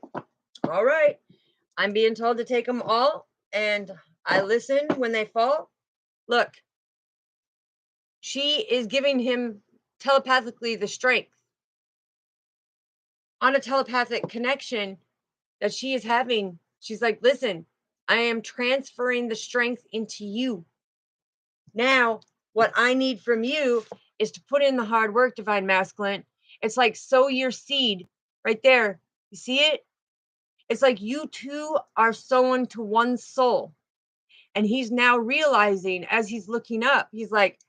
all right. I'm being told to take them all, and I listen when they fall. Look, she is giving him telepathically the strength on a telepathic connection that she is having. She's like, listen, I am transferring the strength into you. Now, what I need from you is to put in the hard work, divine masculine. It's like sow your seed right there. You see it? It's like you two are sown to one soul. And he's now realizing as he's looking up, he's like,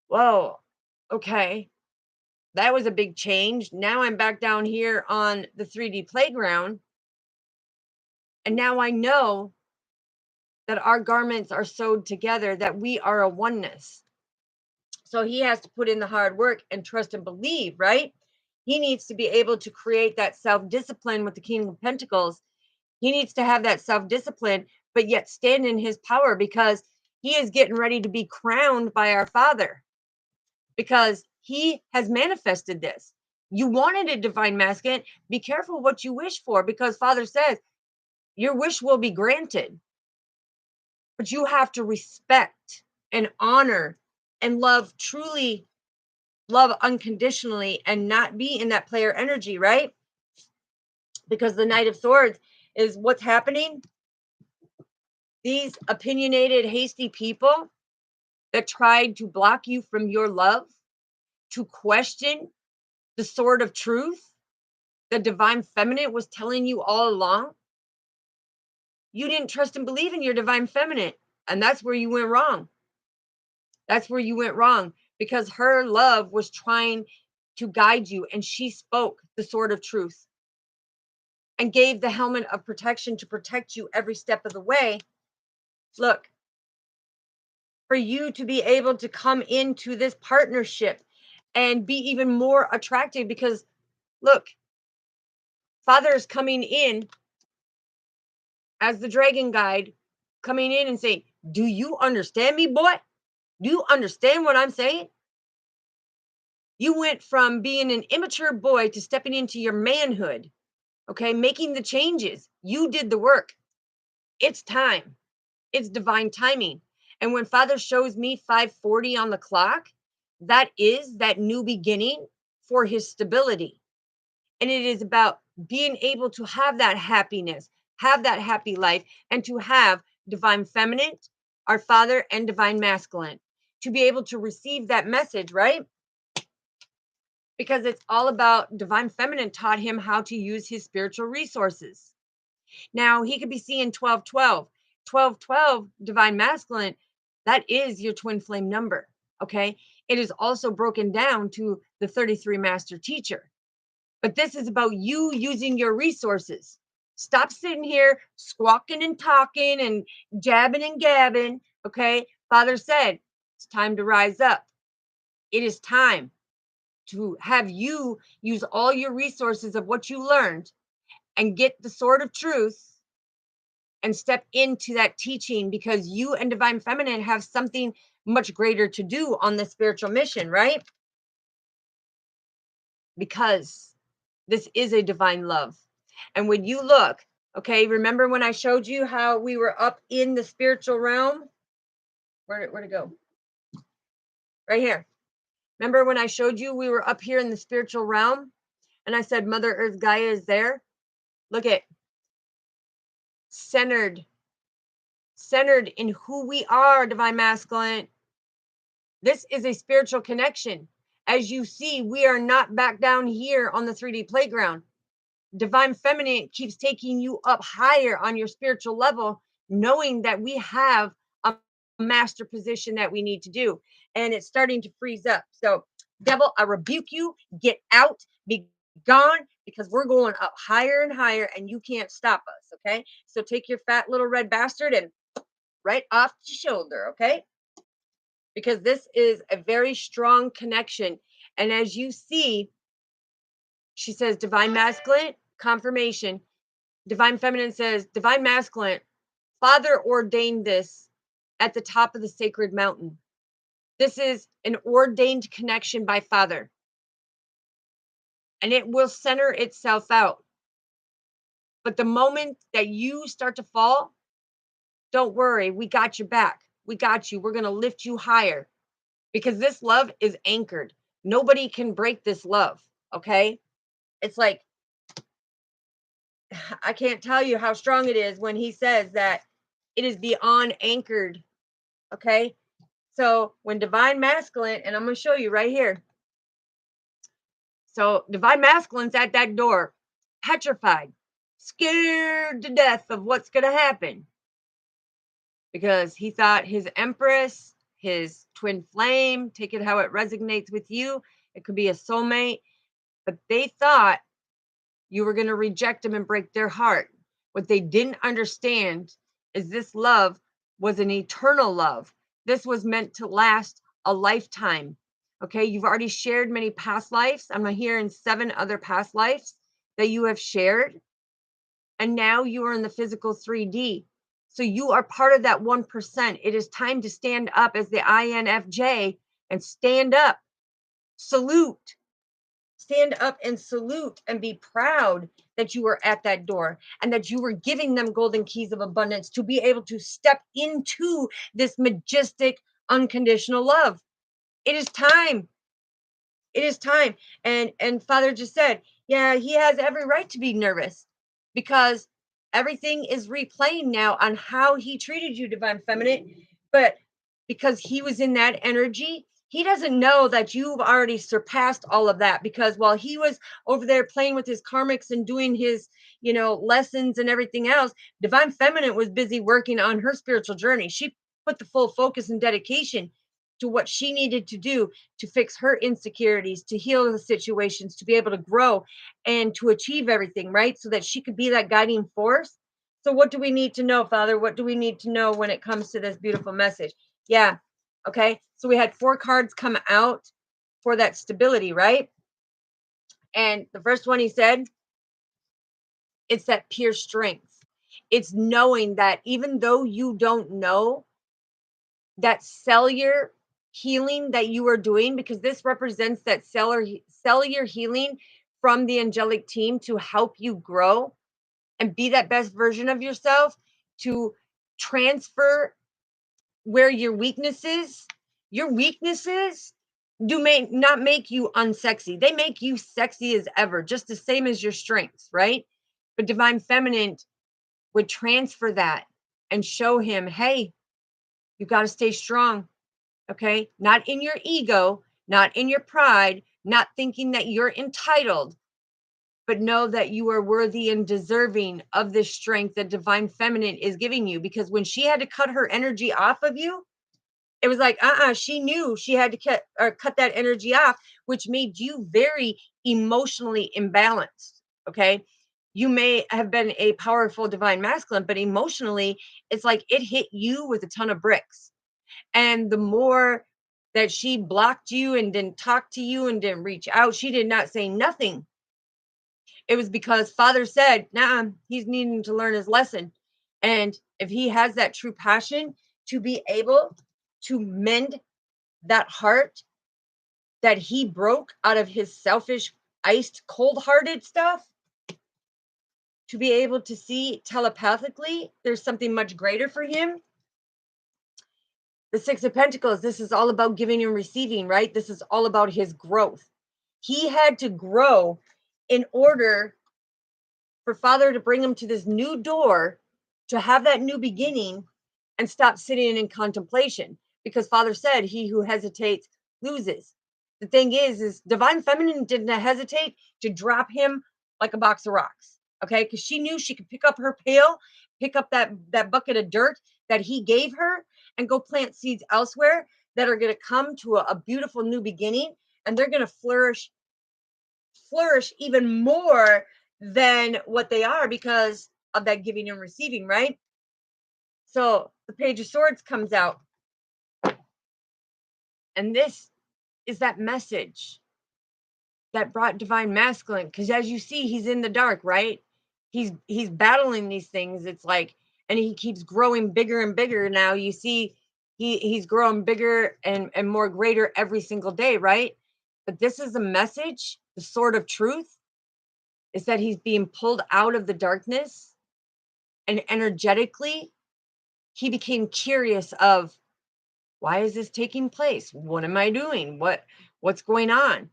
whoa, okay, that was a big change. Now I'm back down here on the 3D playground. And now I know that our garments are sewed together, that we are a oneness. So he has to put in the hard work and trust and believe, right? He needs to be able to create that self-discipline with the King of Pentacles. He needs to have that self-discipline, but yet stand in his power because he is getting ready to be crowned by our Father because he has manifested this. You wanted a divine masculine. Be careful what you wish for because Father says your wish will be granted. But you have to respect and honor and love, truly love unconditionally and not be in that player energy, right? Because the Knight of Swords is what's happening. These opinionated, hasty people that tried to block you from your love, to question the sword of truth, the divine feminine was telling you all along. You didn't trust and believe in your divine feminine. And that's where you went wrong. That's where you went wrong because her love was trying to guide you and she spoke the sword of truth and gave the helmet of protection to protect you every step of the way. Look, for you to be able to come into this partnership and be even more attractive because look, Father is coming in as the dragon guide, coming in and saying, do you understand me, boy? Do you understand what I'm saying? You went from being an immature boy to stepping into your manhood, okay? Making the changes. You did the work. It's time. It's divine timing. And when Father shows me 5:40 on the clock, that is that new beginning for his stability. And it is about being able to have that happiness, have that happy life, and to have divine feminine, our Father, and divine masculine, to be able to receive that message, right? Because it's all about divine feminine taught him how to use his spiritual resources. Now he could be seeing 1212. 1212, divine masculine, that is your twin flame number. Okay. It is also broken down to the 33 master teacher. But this is about you using your resources. Stop sitting here squawking and talking and jabbing and gabbing. Okay. Father said, it's time to rise up. It is time to have you use all your resources of what you learned and get the sword of truth and step into that teaching, because you and divine feminine have something much greater to do on the spiritual mission, right? Because this is a divine love. And when you look, okay, remember when I showed you how we were up in the spiritual realm? Where'd it go? Right here. Remember when I showed you we were up here in the spiritual realm and I said Mother Earth Gaia is there? Look at centered, centered in who we are, divine masculine. This is a spiritual connection. As you see, we are not back down here on the 3D playground. Divine feminine keeps taking you up higher on your spiritual level, knowing that we have a master position that we need to do. And it's starting to freeze up. So, devil, I rebuke you. Get out, be gone, because we're going up higher and higher and you can't stop us. Okay. So, take your fat little red bastard and right off the shoulder. Okay. Because this is a very strong connection. And as you see, she says divine masculine, confirmation. Divine feminine says divine masculine, Father ordained this at the top of the sacred mountain. This is an ordained connection by Father, and it will center itself out. But the moment that you start to fall, don't worry, we got your back. We got you. We're going to lift you higher, because this love is anchored. Nobody can break this love. Okay. It's like, I can't tell you how strong it is when he says that it is beyond anchored. Okay. So when divine masculine, and I'm going to show you right here. So divine masculine's at that door, petrified, scared to death of what's going to happen, because he thought his empress, his twin flame, take it how it resonates with you. It could be a soulmate, but they thought you were going to reject them and break their heart. What they didn't understand is this love was an eternal love. This was meant to last a lifetime. Okay, you've already shared many past lives. I'm hearing 7 other past lives that you have shared. And now you are in the physical 3D. So you are part of that 1%. It is time to stand up as the INFJ and stand up, salute, stand up and salute and be proud that you were at that door and that you were giving them golden keys of abundance to be able to step into this majestic unconditional love. It is time. It is time. And Father just said, yeah, he has every right to be nervous, because everything is replaying now on how he treated you, divine feminine. But because he was in that energy, he doesn't know that you've already surpassed all of that, because while he was over there playing with his karmics and doing his, lessons and everything else, divine feminine was busy working on her spiritual journey. She put the full focus and dedication to what she needed to do to fix her insecurities, to heal the situations, to be able to grow and to achieve everything, right? So that she could be that guiding force. So, what do we need to know, Father? What do we need to know when it comes to this beautiful message? Yeah. Okay. So, we had 4 cards come out for that stability, right? And the first one he said, it's that pure strength. It's knowing that even though you don't know, that cellular healing that you are doing, because this represents that cellular healing from the angelic team to help you grow and be that best version of yourself, to transfer where your weaknesses do may not make you unsexy. They make you sexy as ever, just the same as your strengths, right? But divine feminine would transfer that and show him, hey, you got to stay strong. Okay. Not in your ego, not in your pride, not thinking that you're entitled, but know that you are worthy and deserving of this strength that divine feminine is giving you. Because when she had to cut her energy off of you, it was like, she knew she had to cut that energy off, which made you very emotionally imbalanced. Okay. You may have been a powerful divine masculine, but emotionally, it's like it hit you with a ton of bricks. And the more that she blocked you and didn't talk to you and didn't reach out, she did not say nothing. It was because Father said, nah, he's needing to learn his lesson. And if he has that true passion to be able to mend that heart that he broke out of his selfish, iced, cold hearted stuff, to be able to see telepathically there's something much greater for him. The Six of Pentacles, this is all about giving and receiving, right? This is all about his growth. He had to grow in order for Father to bring him to this new door, to have that new beginning and stop sitting in contemplation. Because Father said, he who hesitates loses. The thing is divine feminine didn't hesitate to drop him like a box of rocks. Okay. Because she knew she could pick up her pail, pick up that bucket of dirt that he gave her, and go plant seeds elsewhere that are going to come to a beautiful new beginning, and they're going to flourish even more than what they are because of that giving and receiving, right? So the Page of Swords comes out, and this is that message that brought divine masculine. Because as you see, he's in the dark, right? He's battling these things. It's like, and he keeps growing bigger and bigger. Now you see he's growing bigger and more greater every single day, right? But this is a message, the sword of truth, is that he's being pulled out of the darkness, and energetically he became curious of, why is this taking place? What am I doing? What's going on?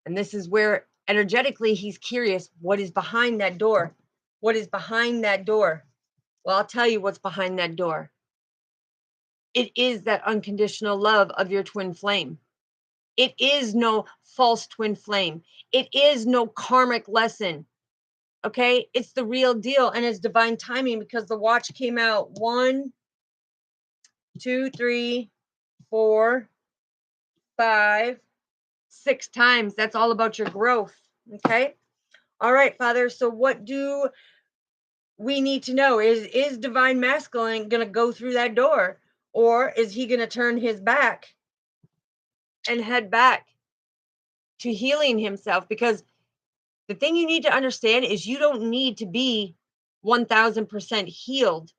And this is where energetically he's curious, what is behind that door? What is behind that door? Well, I'll tell you what's behind that door. It is that unconditional love of your twin flame. It is no false twin flame. It is no karmic lesson. Okay, it's the real deal, and it's divine timing, because the watch came out 1, 2, 3, 4, 5, 6 times. That's all about your growth. Okay. All right, Father. So what do we need to know? Is divine masculine going to go through that door, or is he going to turn his back and head back to healing himself? Because the thing you need to understand is you don't need to be 1000% healed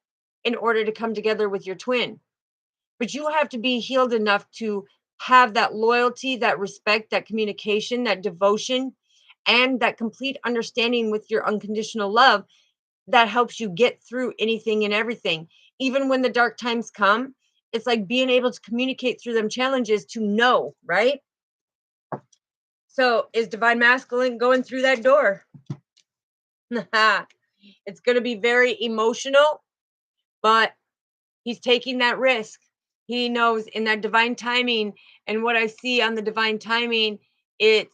in order to come together with your twin, but you have to be healed enough to have that loyalty, that respect, that communication, that devotion, and that complete understanding with your unconditional love that helps you get through anything and everything. Even when the dark times come, it's like being able to communicate through them challenges to know, right? So is divine masculine going through that door? It's going to be very emotional, but he's taking that risk. He knows in that divine timing, and what I see on the divine timing, it's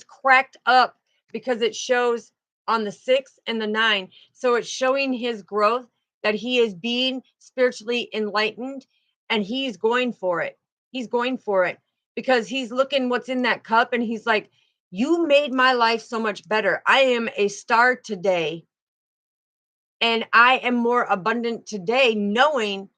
cracked up because it shows on the 6 and the 9. So it's showing his growth, that he is being spiritually enlightened, and he's going for it. He's going for it because he's looking what's in that cup, and he's like, you made my life so much better. I am a star today, and I am more abundant today, knowing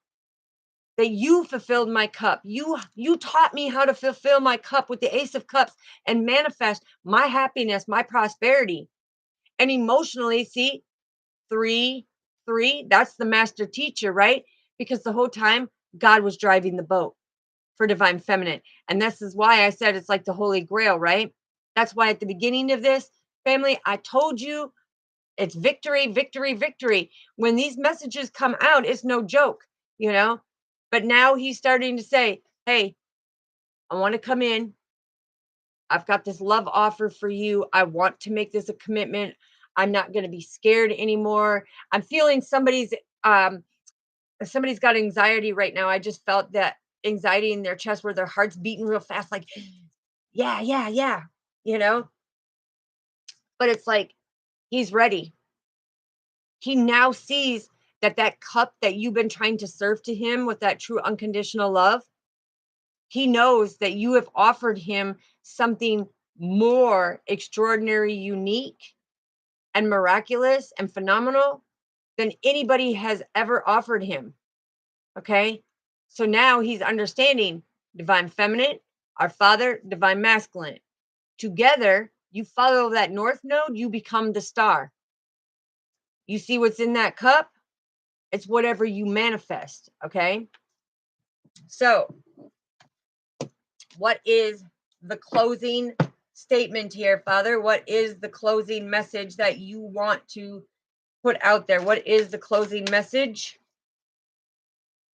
that you fulfilled my cup. You taught me how to fulfill my cup with the Ace of Cups and manifest my happiness, my prosperity. And emotionally, see, 3, 3, that's the master teacher, right? Because the whole time God was driving the boat for divine feminine. And this is why I said it's like the Holy Grail, right? That's why at the beginning of this, family, I told you It's victory, victory, victory. When these messages come out, it's no joke, you know. But now he's starting to say, hey, I want to come in. I've got this love offer for you. I want to make this a commitment. I'm not going to be scared anymore. I'm feeling somebody's got anxiety right now. I just felt that anxiety in their chest where their heart's beating real fast, like, yeah, yeah, yeah, you know? But it's like he's ready. He now sees that that cup that you've been trying to serve to him with that true unconditional love, he knows that you have offered him something more extraordinary, unique, and miraculous and phenomenal than anybody has ever offered him. Okay. So now he's understanding divine feminine, our father, divine masculine. Together, you follow that north node, you become the star. You see what's in that cup? It's whatever you manifest. Okay. So, what is the closing statement here, Father? What is the closing message that you want to put out there? What is the closing message?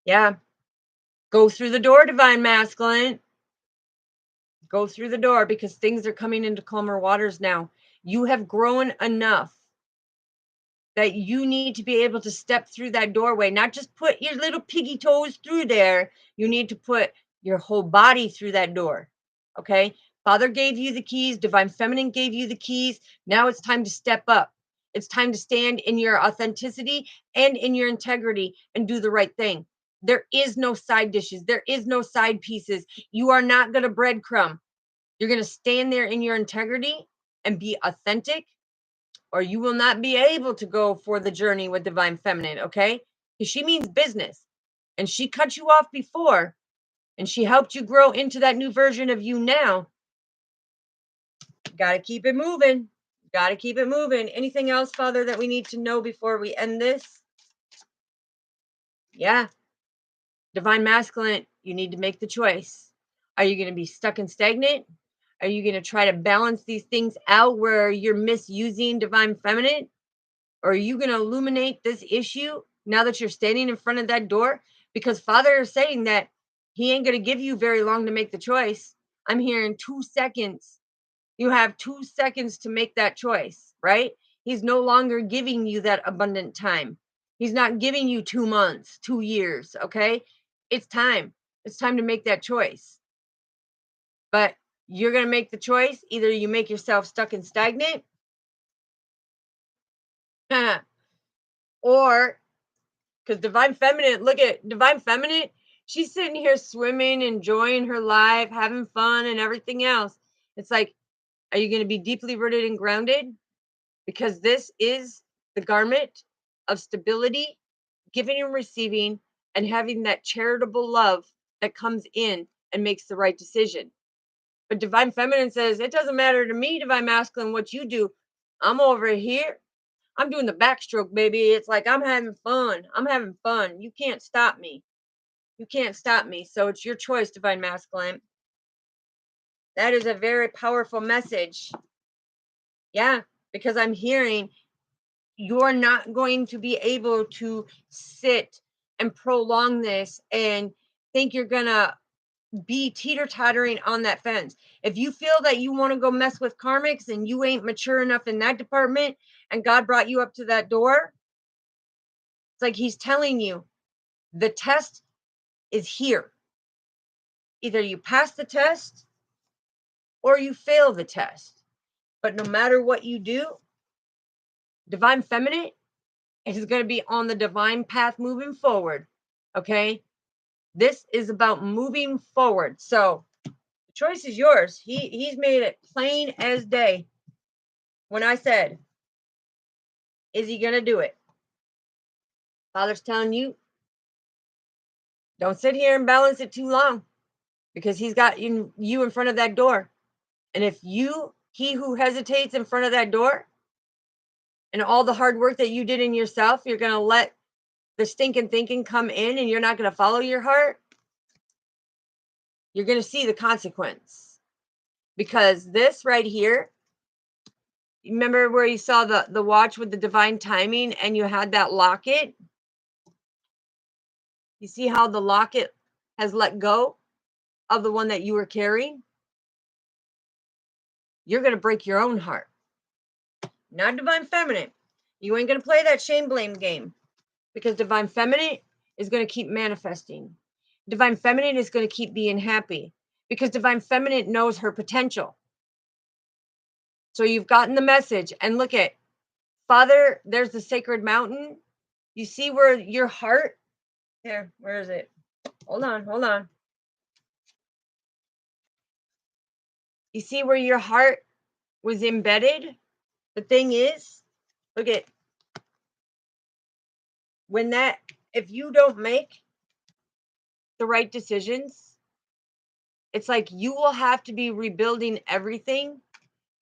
Yeah. Go through the door, divine masculine. Go through the door because things are coming into calmer waters now. You have grown enough that you need to be able to step through that doorway, not just put your little piggy toes through there. You need to put your whole body through that door. Okay. Father gave you the keys, divine feminine gave you the keys. Now it's time to step up. It's time to stand in your authenticity and in your integrity and do the right thing. There is no side dishes, there is no side pieces. You are not going to breadcrumb. You're going to stand there in your integrity and be authentic, or you will not be able to go for the journey with divine feminine, okay? Because she means business. And she cut you off before, and she helped you grow into that new version of you now. Got to keep it moving. Got to keep it moving. Anything else, Father, that we need to know before we end this? Yeah. Divine masculine, you need to make the choice. Are you going to be stuck and stagnant? Are you going to try to balance these things out where you're misusing divine feminine? Or are you going to illuminate this issue now that you're standing in front of that door? Because Father is saying that he ain't going to give you very long to make the choice. I'm hearing 2 seconds. You have 2 seconds to make that choice, right? He's no longer giving you that abundant time. He's not giving you 2 months, 2 years, okay? It's time. It's time to make that choice. But you're going to make the choice. Either you make yourself stuck and stagnant, or because divine feminine, look at divine feminine, she's sitting here swimming, enjoying her life, having fun, and everything else. It's like, are you going to be deeply rooted and grounded? Because this is the garment of stability, giving and receiving, and having that charitable love that comes in and makes the right decision. But divine feminine says, it doesn't matter to me, divine masculine, what you do. I'm over here. I'm doing the backstroke, baby. It's like I'm having fun. I'm having fun. You can't stop me. You can't stop me. So it's your choice, divine masculine. That is a very powerful message. Yeah, because I'm hearing you're not going to be able to sit and prolong this and think you're going to be teeter-tottering on that fence. If you feel that you want to go mess with karmics and you ain't mature enough in that department and God brought you up to that door, it's like he's telling you the test is here. Either you pass the test or you fail the test. But no matter what you do, divine feminine is going to be on the divine path moving forward. Okay? This is about moving forward. So the choice is yours. He's made it plain as day. When I said, is he going to do it? Father's telling you, don't sit here and balance it too long because he's got you in front of that door. And if he who hesitates in front of that door and all the hard work that you did in yourself, you're going to let the stinking thinking come in and you're not going to follow your heart, you're going to see the consequence. Because this right here Remember where you saw the watch with the divine timing and you had that locket? You see how the locket has let go of the one that you were carrying? You're going to break your own heart. Not divine feminine. You ain't going to play that shame blame game, because divine feminine is going to keep manifesting. Divine feminine is going to keep being happy, because divine feminine knows her potential. So you've gotten the message. And look at Father, there's the sacred mountain. You see where your heart, there, where is it? Hold on. You see where your heart was embedded? The thing is, look at when that, if you don't make the right decisions, it's like you will have to be rebuilding everything,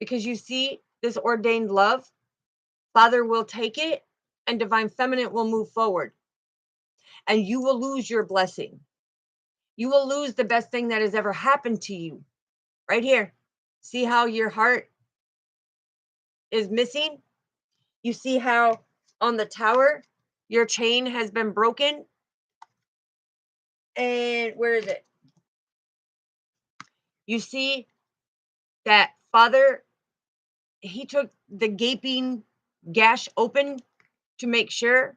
because you see this ordained love. Father will take it and divine feminine will move forward, and you will lose your blessing. You will lose the best thing that has ever happened to you right here. See how your heart is missing? You see how on the tower your chain has been broken? And where is it? You see that Father, he took the gaping gash open to make sure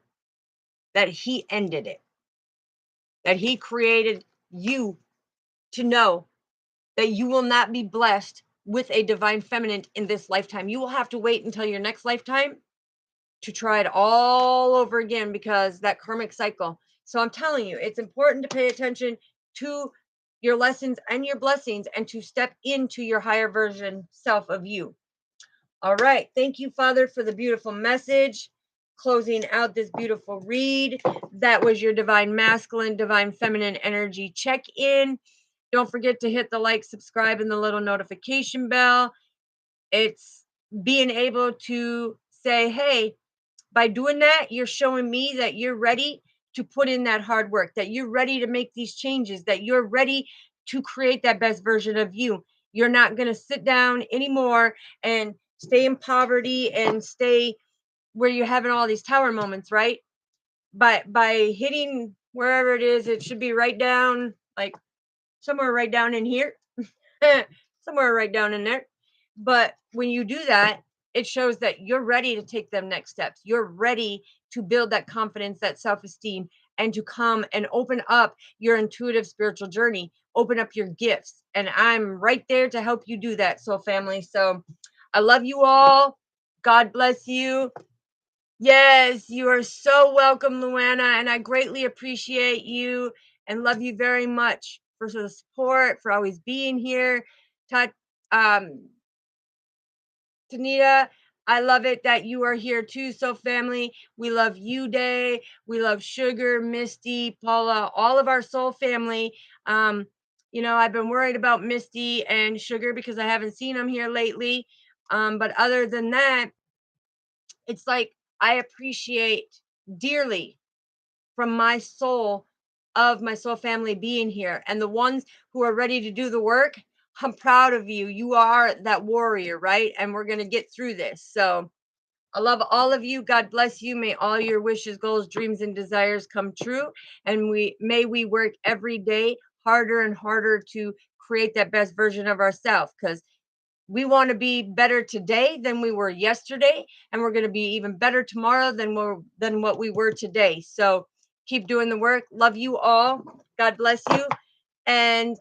that he ended it, that he created you to know that you will not be blessed with a divine feminine in this lifetime. You will have to wait until your next lifetime to try it all over again, because that karmic cycle. So I'm telling you, it's important to pay attention to your lessons and your blessings, and to step into your higher version self of you. All right. Thank you, Father, for the beautiful message. Closing out this beautiful read. That was your divine masculine, divine feminine energy check in. Don't forget to hit the like, subscribe, and the little notification bell. It's being able to say, hey, by doing that, you're showing me that you're ready to put in that hard work, that you're ready to make these changes, that you're ready to create that best version of you. You're not going to sit down anymore and stay in poverty and stay where you're having all these tower moments, right? But by hitting wherever it is, it should be right down, like somewhere right down in here, somewhere right down in there. But when you do that, it shows that you're ready to take them next steps. You're ready to build that confidence, that self-esteem, and to come and open up your intuitive spiritual journey, open up your gifts. And I'm right there to help you do that, soul family. So I love you all. God bless you. Yes, you are so welcome, Luana, and I greatly appreciate you and love you very much for the support, for always being here. Um, Tanita, I love it that you are here too. So, family, we love you, Day. We love Sugar, Misty, Paula, all of our soul family. Um, I've been worried about Misty and Sugar because I haven't seen them here lately. But other than that, it's like I appreciate dearly from my soul of my soul family being here, and the ones who are ready to do the work. I'm proud of you. You are that warrior, right? And we're going to get through this. So I love all of you. God bless you. May all your wishes, goals, dreams, and desires come true. And we work every day harder and harder to create that best version of ourselves, because we want to be better today than we were yesterday, and we're going to be even better tomorrow than what we were today. So keep doing the work. Love you all. God bless you. And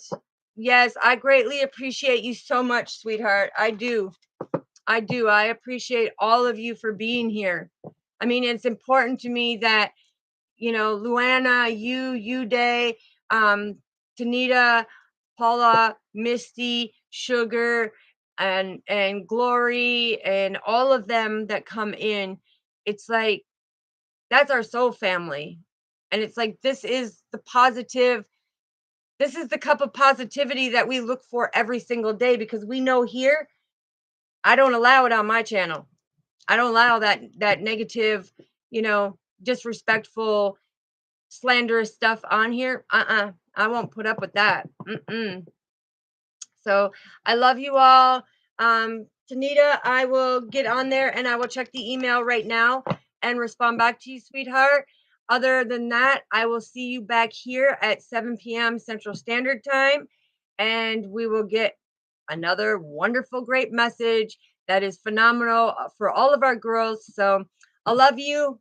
yes, I greatly appreciate you so much, sweetheart. I do. I appreciate all of you for being here. I mean, it's important to me that, Luana, you, Day, Tanita, Paula, Misty, Sugar, and Glory, and all of them that come in. It's like that's our soul family. And it's like this is the cup of positivity that we look for every single day, because we know here I don't allow it on my channel. I don't allow that negative, disrespectful, slanderous stuff on here. I won't put up with that. So I love you all. Tanita, I will get on there and I will check the email right now and respond back to you, sweetheart. Other than that, I will see you back here at 7 p.m. Central Standard Time, and we will get another wonderful, great message that is phenomenal for all of our girls. So I love you.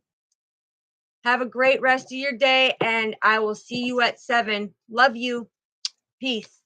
Have a great rest of your day, and I will see you at 7. Love you. Peace.